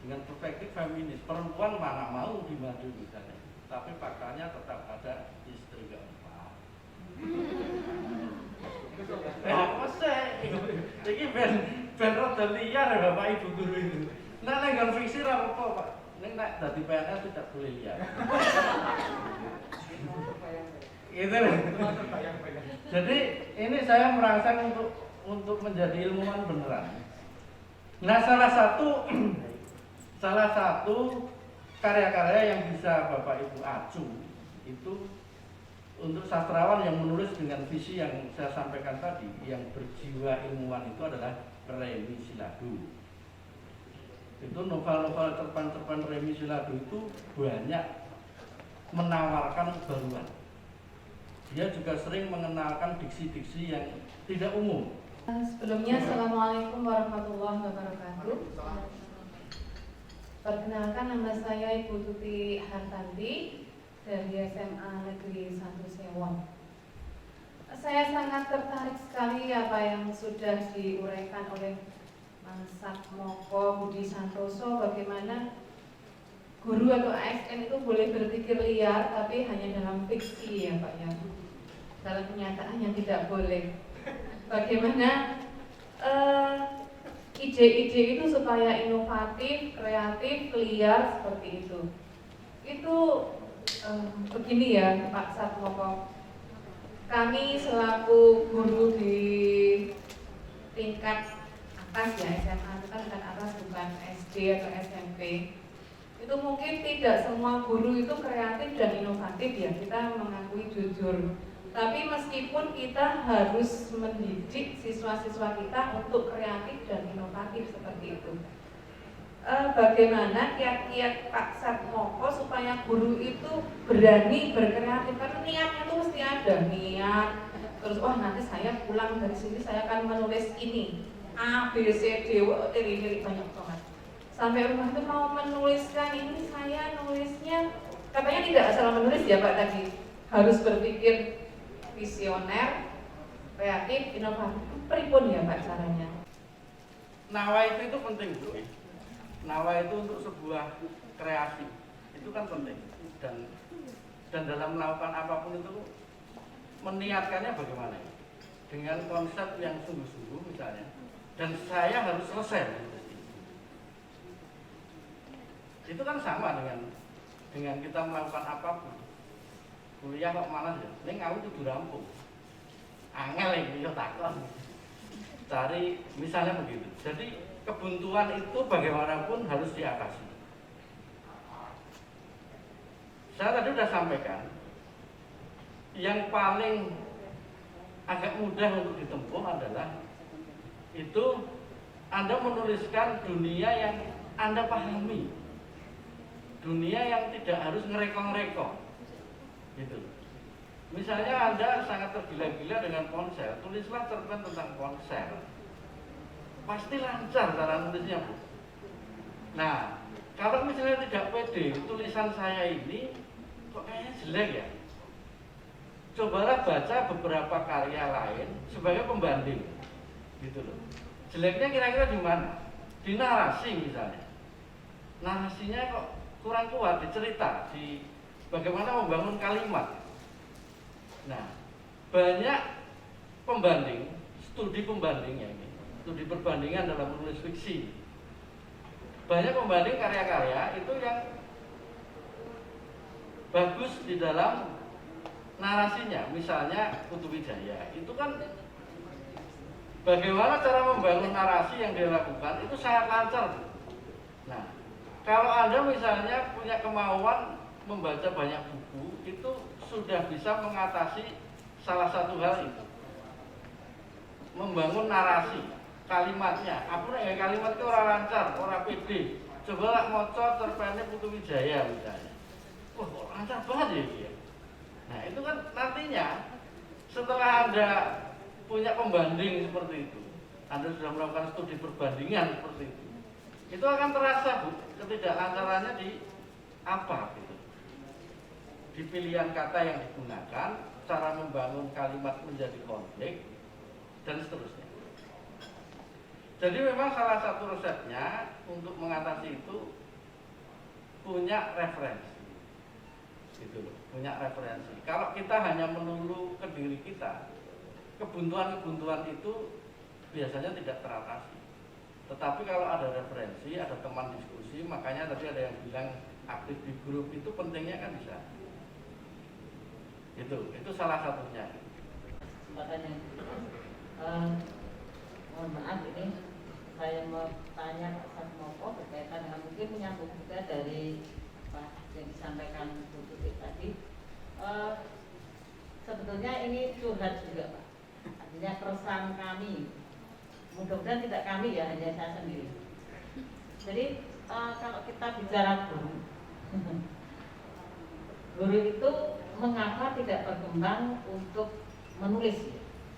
Dengan perspektif feminis, perempuan mana mau dimadu misalnya, tapi faktanya tetap ada istri keempat. Ini ben rada liar ya Bapak Ibu guru itu. Nah, nek fiksi ra apa Pak. Nek dadi PNS tidak boleh liar. Gitu. Jadi ini saya merangsang untuk menjadi ilmuwan beneran. Nah, salah satu karya-karya yang bisa Bapak Ibu acu itu untuk sastrawan yang menulis dengan visi yang saya sampaikan tadi, yang berjiwa ilmuwan itu adalah Remi Siladu. Itu novel-novel cerpen-cerpen Remi Siladu itu banyak menawarkan baruan. Dia juga sering mengenalkan diksi-diksi yang tidak umum.
Sebelumnya, Assalamualaikum warahmatullahi wabarakatuh. Perkenalkan, nama saya Ibu Tuti Hartanti dari SMA Negeri 1 Sewon. Saya sangat tertarik sekali apa yang sudah diuraikan oleh Mas Satmoko Budi Santoso, bagaimana guru atau ASN itu boleh berpikir liar tapi hanya dalam fiksi ya Pak ya. Dalam kenyataan yang tidak boleh. Bagaimana ide-ide itu supaya inovatif, kreatif, liar seperti itu. Itu begini ya Pak Satmoko. Kami selaku guru di tingkat atas ya, SMA itu kan tingkat atas bukan SD atau SMP. Itu mungkin tidak semua guru itu kreatif dan inovatif ya, kita mengakui jujur. Tapi meskipun kita harus mendidik siswa-siswa kita untuk kreatif dan inovatif seperti itu. Bagaimana kiat-kiat Pak Satmoko supaya guru itu berani berkreatif? Karena niatnya itu mesti ada, niat. Terus wah nanti saya pulang dari sini saya akan menulis ini A, B, C, D, ini banyak banget. Sampai rumah itu mau menuliskan ini, saya nulisnya katanya tidak asal menulis ya Pak tadi, harus berpikir visioner, kreatif, inovatif. Pripun ya Pak caranya?
Nawa itu penting Bu. Nawa itu untuk sebuah kreasi itu kan penting, dan dalam melakukan apapun itu meniatkannya bagaimana dengan konsep yang sungguh-sungguh misalnya, dan saya harus selesai. Itu kan sama dengan kita melakukan apapun. Kuliah kok malas ya, ini aku kudu rampung. Angel iki yo takon. Cari misalnya begitu. Jadi kebuntuan itu bagaimanapun harus diatasi. Saya tadi sudah sampaikan, yang paling agak mudah untuk ditempuh adalah itu Anda menuliskan dunia yang Anda pahami, dunia yang tidak harus ngerekong-rekong, gitu. Misalnya Anda sangat tergila-gila dengan ponsel, tulislah cerpen tentang ponsel. Pasti lancar cara nulisnya Bu. Nah, kalau misalnya tidak pede, tulisan saya ini kok kayaknya jelek ya, cobalah baca beberapa karya lain sebagai pembanding, gitu loh. Jeleknya kira-kira di mana? Di narasi misalnya. Narasinya kok kurang kuat, di cerita, di bagaimana membangun kalimat. Nah, banyak pembanding, studi pembandingnya ini, studi perbandingan dalam menulis fiksi. banyak pembanding karya-karya itu yang bagus di dalam narasinya. Misalnya Putu Wijaya itu kan bagaimana cara membangun narasi yang dia lakukan itu sangat lancar. Nah, kalau Anda misalnya punya kemauan membaca banyak buku, itu sudah bisa mengatasi salah satu hal itu. Membangun narasi, kalimatnya. Aku nek kalimat itu orang lancar, orang pede. Coba lah maca cerpennya Putu Wijaya misalnya. Wah, lancar banget ya dia. Nah, itu kan nantinya setelah Anda punya pembanding seperti itu, Anda sudah melakukan studi perbandingan seperti itu akan terasa ketidaklancarannya di apa gitu, di pilihan kata yang digunakan, cara membangun kalimat menjadi konflik dan seterusnya. Jadi memang salah satu resepnya untuk mengatasi itu punya referensi, gitu loh, punya referensi. Kalau kita hanya melulu ke diri kita, kebuntuan-kebuntuan itu biasanya tidak teratasi. Tetapi kalau ada referensi, ada teman diskusi, makanya tadi ada yang bilang aktif di grup itu pentingnya kan bisa. Itu salah satunya.
Makanya, mohon maaf ini saya mau tanya Pak Satmoko berkaitan dengan mungkin menyambung juga dari apa yang disampaikan Bu Tutik tadi. Sebetulnya ini curhat juga Pak. Artinya keresahan kami. Mudah-mudahan tidak kami ya, hanya saya sendiri. Jadi kalau kita bicara guru itu mengapa tidak berkembang untuk menulis?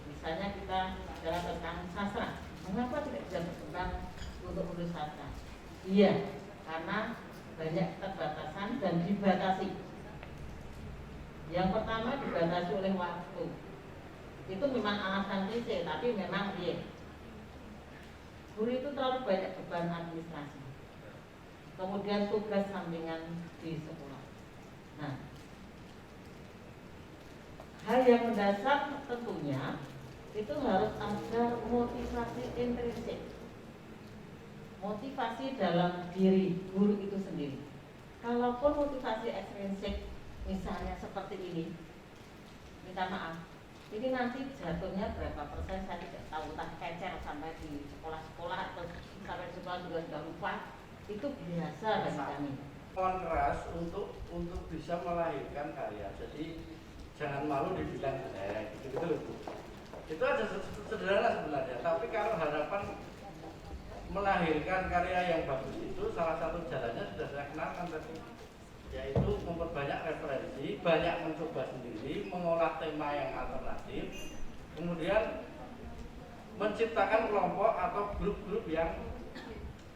Misalnya kita bicara tentang sastra, mengapa tidak bisa berkembang untuk menulis sastra? Iya, karena banyak keterbatasan dan dibatasi. Yang pertama dibatasi oleh waktu. Itu memang alasan klise, tapi memang iya. Guru itu terlalu banyak beban administrasi, kemudian tugas sampingan di sekolah. Nah, hal yang mendasar tentunya itu harus ada motivasi intrinsik, motivasi dalam diri guru itu sendiri. Kalaupun motivasi ekstrinsik misalnya seperti ini, minta maaf, ini nanti jatuhnya berapa persen saya tidak tahu, tak kecer sampai di sekolah-sekolah atau sampai di sekolah juga sudah lupa, itu biasa bagi kami.
Mohon keras untuk bisa melahirkan karya. Jadi jangan malu dibilang jelek, gitu. Itu aja sederhana sebenarnya. Tapi kalau harapan melahirkan karya yang bagus itu salah satu jalannya sudah saya kenalkan tadi, yaitu memperbanyak referensi, banyak mencoba sendiri, mengolah tema yang alternatif, kemudian menciptakan kelompok atau grup-grup yang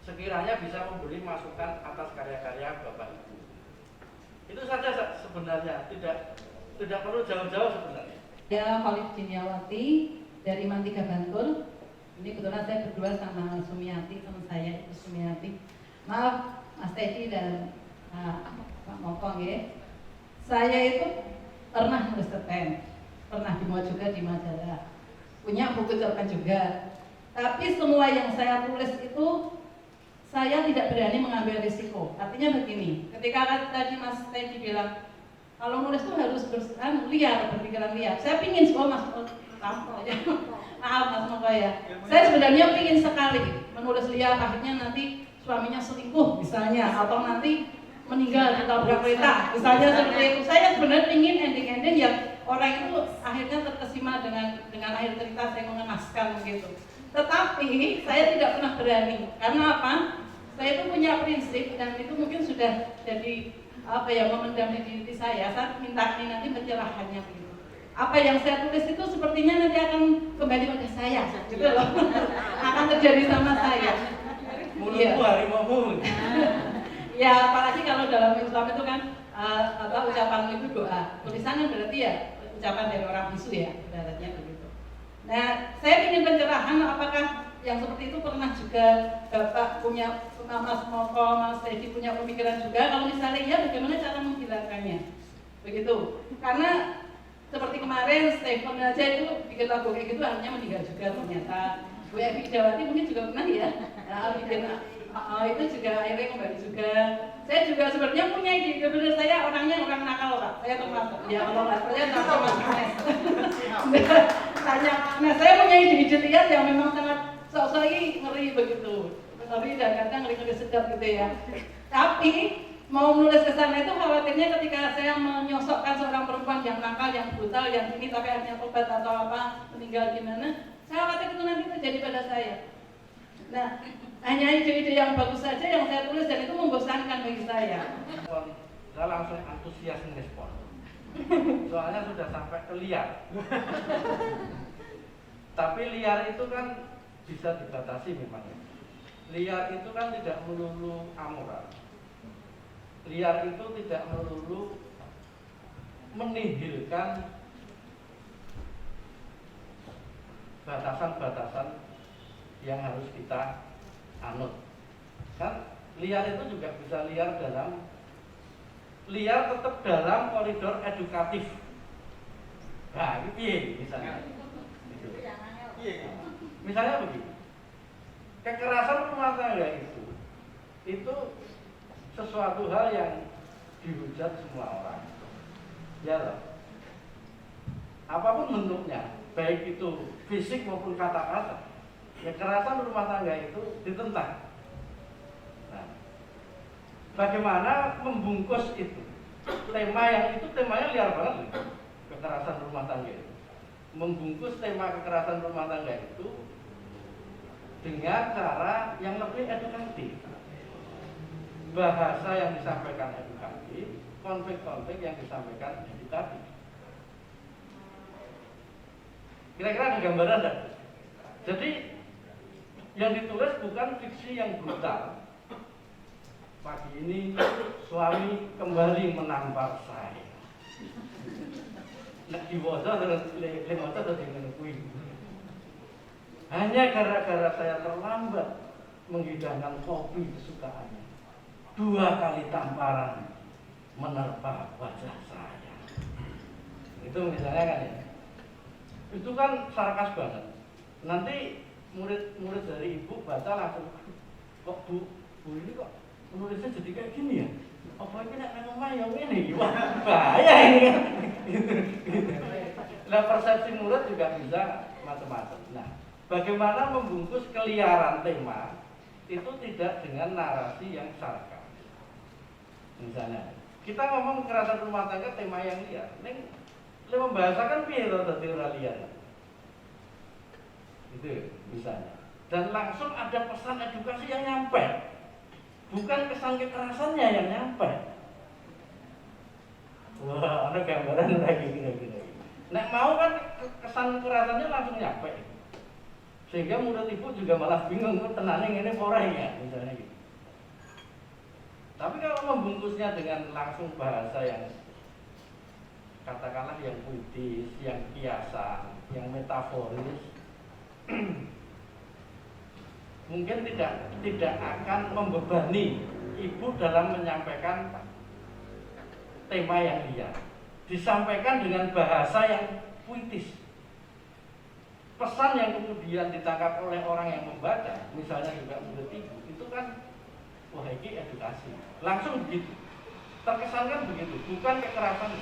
sekiranya bisa memberi masukan atas karya-karya Bapak Ibu. Itu saja sebenarnya, tidak perlu jauh-jauh sebenarnya.
Saya Khalid Jiniawati dari Mantika Bantul. Ini kebetulan saya berdua sama Sumiati, teman saya Ibu Sumiati. Maaf Mas Teddy dan Pak Mokong ya. Saya itu pernah nulis cerpen, pernah dimuat juga di majalah, punya buku cerpen juga. Tapi semua yang saya tulis itu saya tidak berani mengambil risiko. Artinya begini, ketika tadi Mas Teddy bilang kalau nulis itu harus liar, berpikiran liar. Saya pingin semua Mas Moko ya. Maaf Mas Moko ya. Saya sebenarnya pingin sekali menulis liar, akhirnya nanti suaminya selingkuh misalnya, atau nanti meninggal ditabrak kereta, misalnya seperti itu. Saya sebenarnya ingin ending-ending yang orang itu akhirnya terkesima dengan akhir cerita saya mengenaskan gitu. Tetapi saya tidak pernah berani, karena apa? Saya itu punya prinsip dan itu mungkin sudah jadi apa ya, memendam di diri saya. Saya minta ini nanti pencerahannya gitu. Apa yang saya tulis itu sepertinya nanti akan kembali pada saya, gitu loh. Akan terjadi sama saya.
Mulutmu harimau.
Ya, apalagi kalau dalam Islam itu kan ucapan itu doa. Tulisannya berarti ya ucapan dari orang bisu ya, ibaratnya begitu. Nah, saya ingin pencerahan apakah yang seperti itu pernah juga Bapak punya, Mas Moko, Mas Teddy punya pemikiran juga, kalau misalnya iya bagaimana cara menghilangkannya? Begitu. Karena seperti kemarin Stephen aja itu bikin lagu kayak gitu akhirnya meninggal juga ternyata. Bu Evi Dawati mungkin juga pernah ya, bikin Itu juga akhirnya kembali juga. Saya juga sebenarnya punya ide, sebenarnya saya orangnya orang nakal Pak. Saya termasuk. Ya kalau nggak saya sama Mas. Nah saya punya ide-ide liar yang memang sangat sok-sok ngeri begitu. Ngeri dan kadang ngeri-ngeri sedap gitu ya. Tapi mau menulis ke sana itu khawatirnya ketika saya menyosokkan seorang perempuan yang nakal, yang brutal, yang ini tapi akhirnya tobat atau apa, meninggal gimana, saya khawatir itu nanti terjadi pada saya. Nah, hanya ide-ide yang bagus saja yang saya tulis dan itu membosankan bagi saya.
Saya langsung antusias merespon. Soalnya sudah sampai ke liar. Tapi liar itu kan bisa dibatasi memang. Liar itu kan tidak melulu amoral. Liar itu tidak melulu menihilkan batasan-batasan yang harus kita anut. Kan liar itu juga bisa liar tetap dalam koridor edukatif. Nah, itu misalnya. Misalnya begini. Kekerasan rumah tangga itu sesuatu hal yang dihujat semua orang. Ya loh. Apapun bentuknya, baik itu fisik maupun kata-kata, kekerasan rumah tangga itu ditentang. Nah, bagaimana membungkus itu? Temanya liar banget, kekerasan rumah tangga itu. Membungkus tema kekerasan rumah tangga itu dengan cara yang lebih edukatif. Bahasa yang disampaikan edukatif, konflik-konflik yang disampaikan edukatif. Kira-kira ada gambaran enggak? Jadi yang ditulis bukan fiksi yang brutal. Pagi ini suami kembali menampar saya. Nek diwaca terus lemoto terus menunggu. Hanya gara-gara saya terlambat menghidangkan kopi kesukaannya. 2 kali tamparan menerpa wajah saya. Itu misalnya kan ya. Itu kan sarkas banget. Nanti murid-murid dari ibu baca langsung, kok bu ini kok menulisnya jadi kayak gini ya? Apa ini nak ngomong yang ini? Wah, bahaya ini kan. Nah, persepsi murid juga bisa macam-macam. Nah, bagaimana membungkus keliaran tema itu tidak dengan narasi yang sarkas. Misalnya, kita ngomong kekerasan rumah tangga tema yang liar. Ini membahasakan piye to dadi ora liar. Itu misalnya. Dan langsung ada pesan edukasi yang nyampe. Bukan kesan kekerasannya yang nyampe. Wah, ada gambaran lagi gini. Nek mau kan kesan kekerasannya langsung nyampe. Sehingga murid ibu juga malah bingung tenane ngene apa ora ya, misalnya gitu. Tapi kalau membungkusnya dengan langsung bahasa yang katakanlah yang puitis, yang kiasan, yang metaforis, mungkin tidak akan membebani ibu dalam menyampaikan tema yang liar. Disampaikan dengan bahasa yang puitis. Pesan yang kemudian ditangkap oleh orang yang membaca, misalnya juga murid ibu, itu kan wah ini edukasi. Langsung begitu. Terkesankan begitu, bukan kekerasan.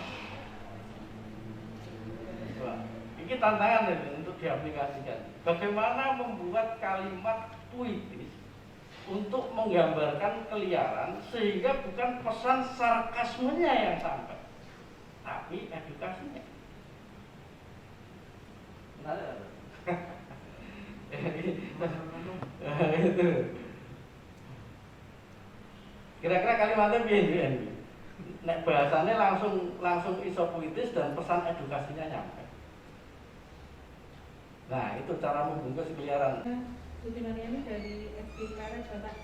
Wah, ini tantangan untuk diaplikasikan. Bagaimana membuat kalimat puitis untuk menggambarkan keliaran sehingga bukan pesan sarkasmenya yang sampai, tapi edukasinya. Itu. Kira-kira kalimatnya piye? Nek bahasanya langsung iso puitis dan pesan edukasinya nyampe. Nah, itu cara membungkus keliaran.
Sebenarnya ini dari SD Karet Bapak.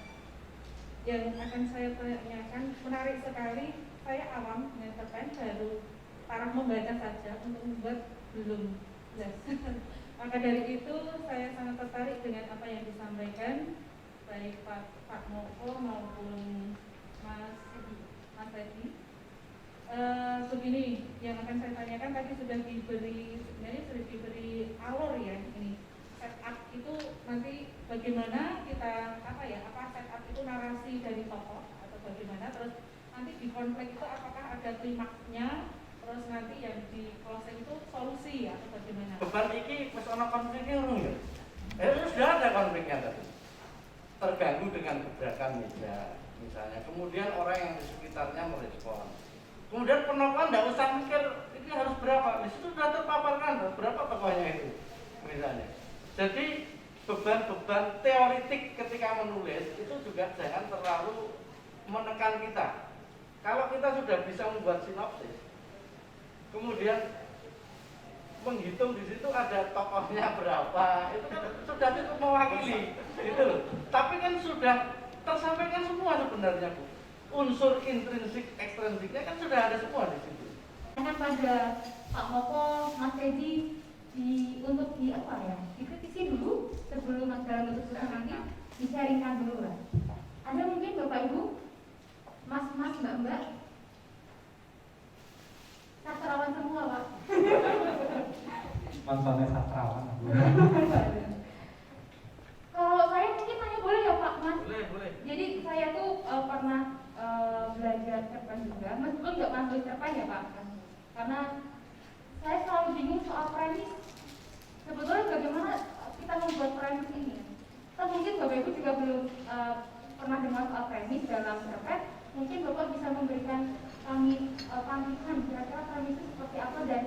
Yang akan saya tanyakan menarik sekali. Saya awam dengan cerpen baru taraf membaca saja untuk membuat belum jelas. Maka dari itu saya sangat tertarik dengan apa yang disampaikan baik Pak Moko maupun Mas Edi. Begini, yang akan saya tanyakan tadi sudah diberi alur ya ini. Setup itu nanti bagaimana kita apa setup itu
itu narasi dari tokoh atau bagaimana, terus nanti di konflik itu apakah ada klimaksnya, terus nanti yang di closing itu solusi atau bagaimana?
Beban iki wis ana konfliknya urung ya? Sudah ada konfliknya tadi. Terganggu dengan gebrakan meja misalnya. Kemudian orang yang di sekitarnya merespon. Kemudian penonton tidak usah mikir ini harus berapa. Di situ sudah terpaparkan berapa tokohnya itu misalnya. Jadi beban-beban teoritik ketika menulis itu juga jangan terlalu menekan kita. Kalau kita sudah bisa membuat sinopsis, kemudian menghitung di situ ada tokohnya berapa, itu kan sudah cukup mewakili, gitu loh. Tapi kan sudah tersampaikan semua sebenarnya, Bu. Unsur intrinsik, ekstrinsiknya kan sudah ada semua di situ.
Karena pada Pak Moko, Mas Teddy untuk apa ya? Dikritisi dulu sebelum dalam bentuk tulisan nanti di-sharingkan dulu lah. Ada mungkin Bapak Ibu, Mas, Mbak, sastrawan semua Pak.
Mantannya sastrawan.
Kalau saya mungkin tanya boleh ya Pak Mas?
Boleh.
Jadi saya tuh pernah belajar cerpen juga, meskipun nggak pernah tulis cerpen ya Pak. Karena saya selalu bingung soal premis. Sebetulnya bagaimana kita membuat premis ini? Atau mungkin Bapak Ibu juga belum pernah dengar soal premis dalam cerpen. Mungkin Bapak bisa memberikan kami pantikan kira-kira premis itu seperti apa dan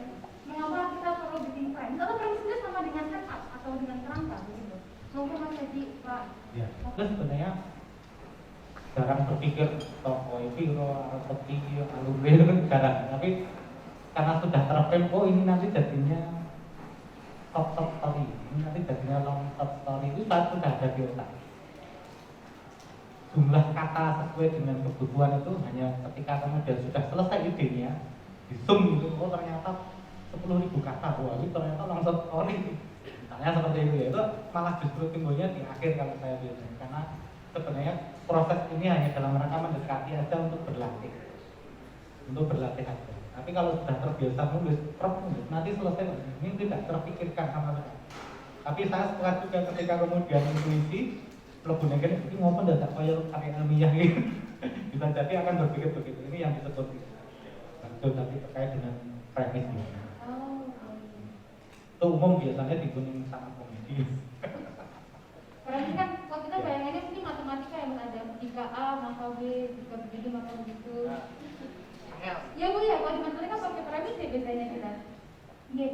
mengapa kita perlu bikin premis? Atau premis itu sama dengan setup atau dengan kerangka begitu? Mungkin Mas Teddy, Pak.
Ya, terus sebenarnya jarang berpikir tokoh itu seperti alurnya itu kan jarang. Tapi karena sudah terframe, oh ini nanti jadinya top story, ini nanti jadinya long top story, itu sudah ada di otak. Jumlah kata sesuai dengan kebutuhan itu hanya ketika kemudian sudah selesai idenya, di zoom gitu, oh ternyata 10.000 kata, wah ini ternyata long top story. Misalnya seperti itu ya, itu malah justru timbulnya di akhir kalau saya bilang, karena sebenarnya proses ini hanya dalam rangka mendekati aja untuk berlatih aja. Tapi kalau sudah terbiasa nulis, nanti selesai ini tidak terpikirkan sama sekali. Tapi saya setelah juga ketika kemudian intuisi, lebih negatif ini ngomong tidak kaya karya ilmiah gitu. Bisa jadi akan berpikir begitu. Ini yang disebut itu nanti terkait dengan premis gitu. Itu umum biasanya di kuning sama komedi.
Karena ini kan kalau kita bayangannya ini matematika yang ada jika A maka B, jika begini maka begitu. Ya Bu ya, kalau di matematika pakai premis ya biasanya kita. Iya.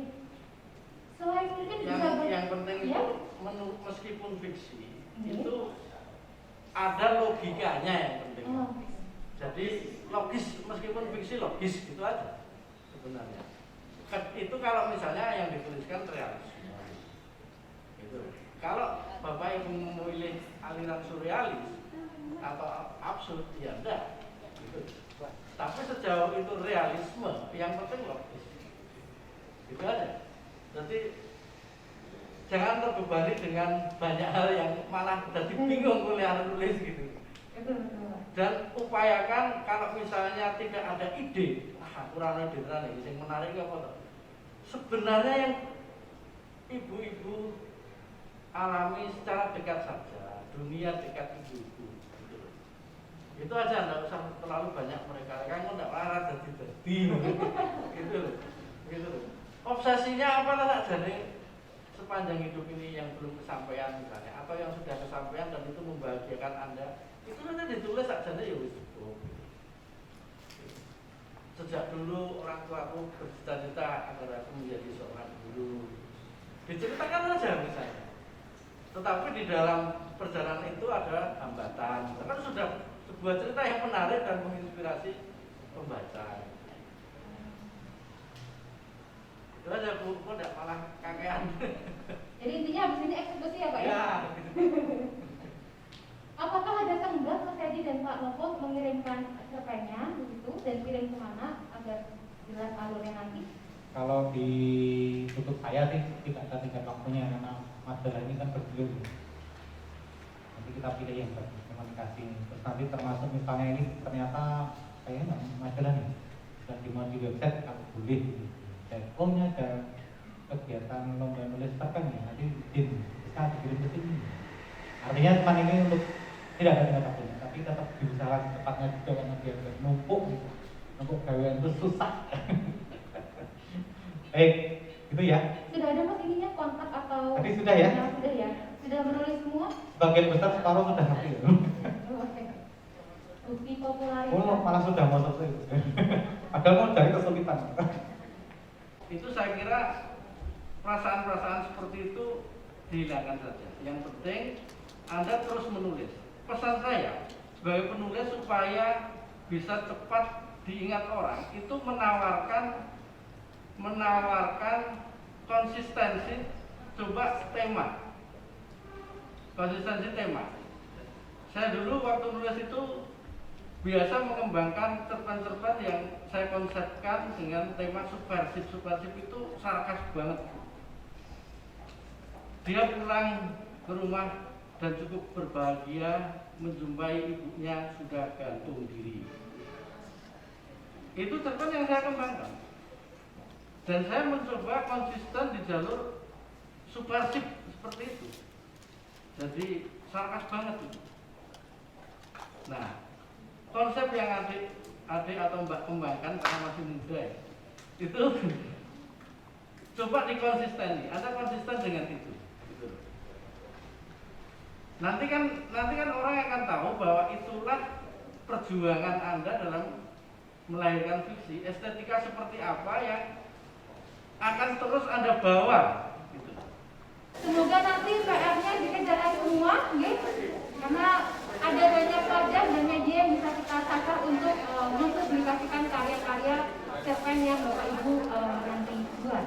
Selain mungkin
yang penting
ya?
meskipun fiksi itu ada logikanya yang penting. Jadi logis, meskipun fiksi logis gitu aja sebenarnya. Itu kalau misalnya yang dituliskan realisme. Gitu. Kalau Bapak Ibu memilih aliran surrealis atau absurd, ya enggak. Gitu. Tapi sejauh itu realisme, yang penting logis. Itu aja. Jadi jangan terbebani dengan banyak hal yang malah jadi bingung kuliah nulis gitu. Dan upayakan kalau misalnya tidak ada ide, kurang ide ini yang menarik apa? Sebenarnya yang ibu-ibu alami secara dekat saja, dunia dekat ibu-ibu. Gitu. Itu aja, tidak usah terlalu banyak mereka. Kamu tidak marah jadi gitu. Gitu. Obsesinya apa lah jadi sepanjang hidup ini yang belum kesampaian misalnya, atau yang sudah kesampaian dan itu membahagiakan Anda, itu nanti ditulis saja ya wis cukup. Sejak dulu orang tuaku bercita-cita agar aku menjadi seorang guru. Diceritakan saja misalnya. Tetapi di dalam perjalanan itu ada hambatan. Kan sudah sebuah cerita yang menarik dan menginspirasi pembaca. Itu aja Bu, kok tidak malah kakean.
Jadi intinya habis ini eksekusi ya Pak ya?
Ya.
Apakah ada tenggat Mas Teddy dan Pak Loko mengirimkan cerpennya begitu dan kirim kemana agar jelas alurnya nanti?
Kalau di tutup saya sih tidak ada tingkat waktunya karena majalah ini kan berjudul. Nanti kita pilih yang bagus komunikasi ini. Terus nanti termasuk misalnya ini ternyata kayaknya majalah nih dan dimulai di website kalau boleh. Teleponnya ada kegiatan lomba nulis cerpen ya nanti izin bisa dikirim ke sini. Artinya teman ini untuk tidak ada tingkat waktunya. tapi tetap diusahakan secepatnya juga karena biar nggak numpuk gitu. Numpuk gawean itu susah. Baik, itu ya.
Sudah ada mas ininya kontak atau?
Tadi sudah ya?
Sudah ya. Sudah menulis semua?
Sebagian besar separuh sudah hafal.
Bukti popularitas.
Oh, malah sudah mau selesai. Padahal mau cari kesulitan.
Itu saya kira perasaan-perasaan seperti itu dihilangkan saja. Yang penting Anda terus menulis. Pesan saya sebagai penulis supaya bisa cepat diingat orang itu menawarkan konsistensi, coba tema, konsistensi tema. Saya dulu waktu nulis itu biasa mengembangkan cerpen-cerpen yang saya konsepkan dengan tema subversif. Subversif itu sarkas banget. Dia pulang ke rumah dan cukup berbahagia menjumpai ibunya sudah gantung diri. Itu cerpen yang saya kembangkan. Dan saya mencoba konsisten di jalur subversif seperti itu. Jadi sarkas banget itu. Nah, konsep yang adik atau mbak kembangkan karena masih muda ya, itu coba dikonsisteni. Anda konsisten dengan itu. Gitu. Nanti kan orang akan tahu bahwa itulah perjuangan Anda dalam melahirkan fiksi. Estetika seperti apa yang akan terus Anda bawa. Gitu.
Semoga nanti PR-nya dikerjakan semua, gitu. Karena ada banyak pelajar dan media yang bisa kita sasar untuk mempublikasikan karya-karya cerpen yang Bapak Ibu nanti buat.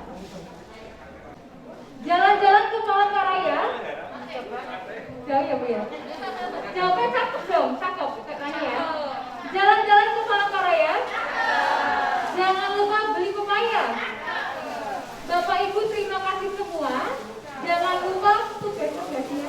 Jalan-jalan ke Palangkaraya. Jauh ya Bu ya? Jawabnya cakep dong, cakep katanya ya. Jalan-jalan ke Palangkaraya. Jangan lupa beli pepaya. Bapak Ibu terima kasih semua. Jangan lupa tugas-tugasnya.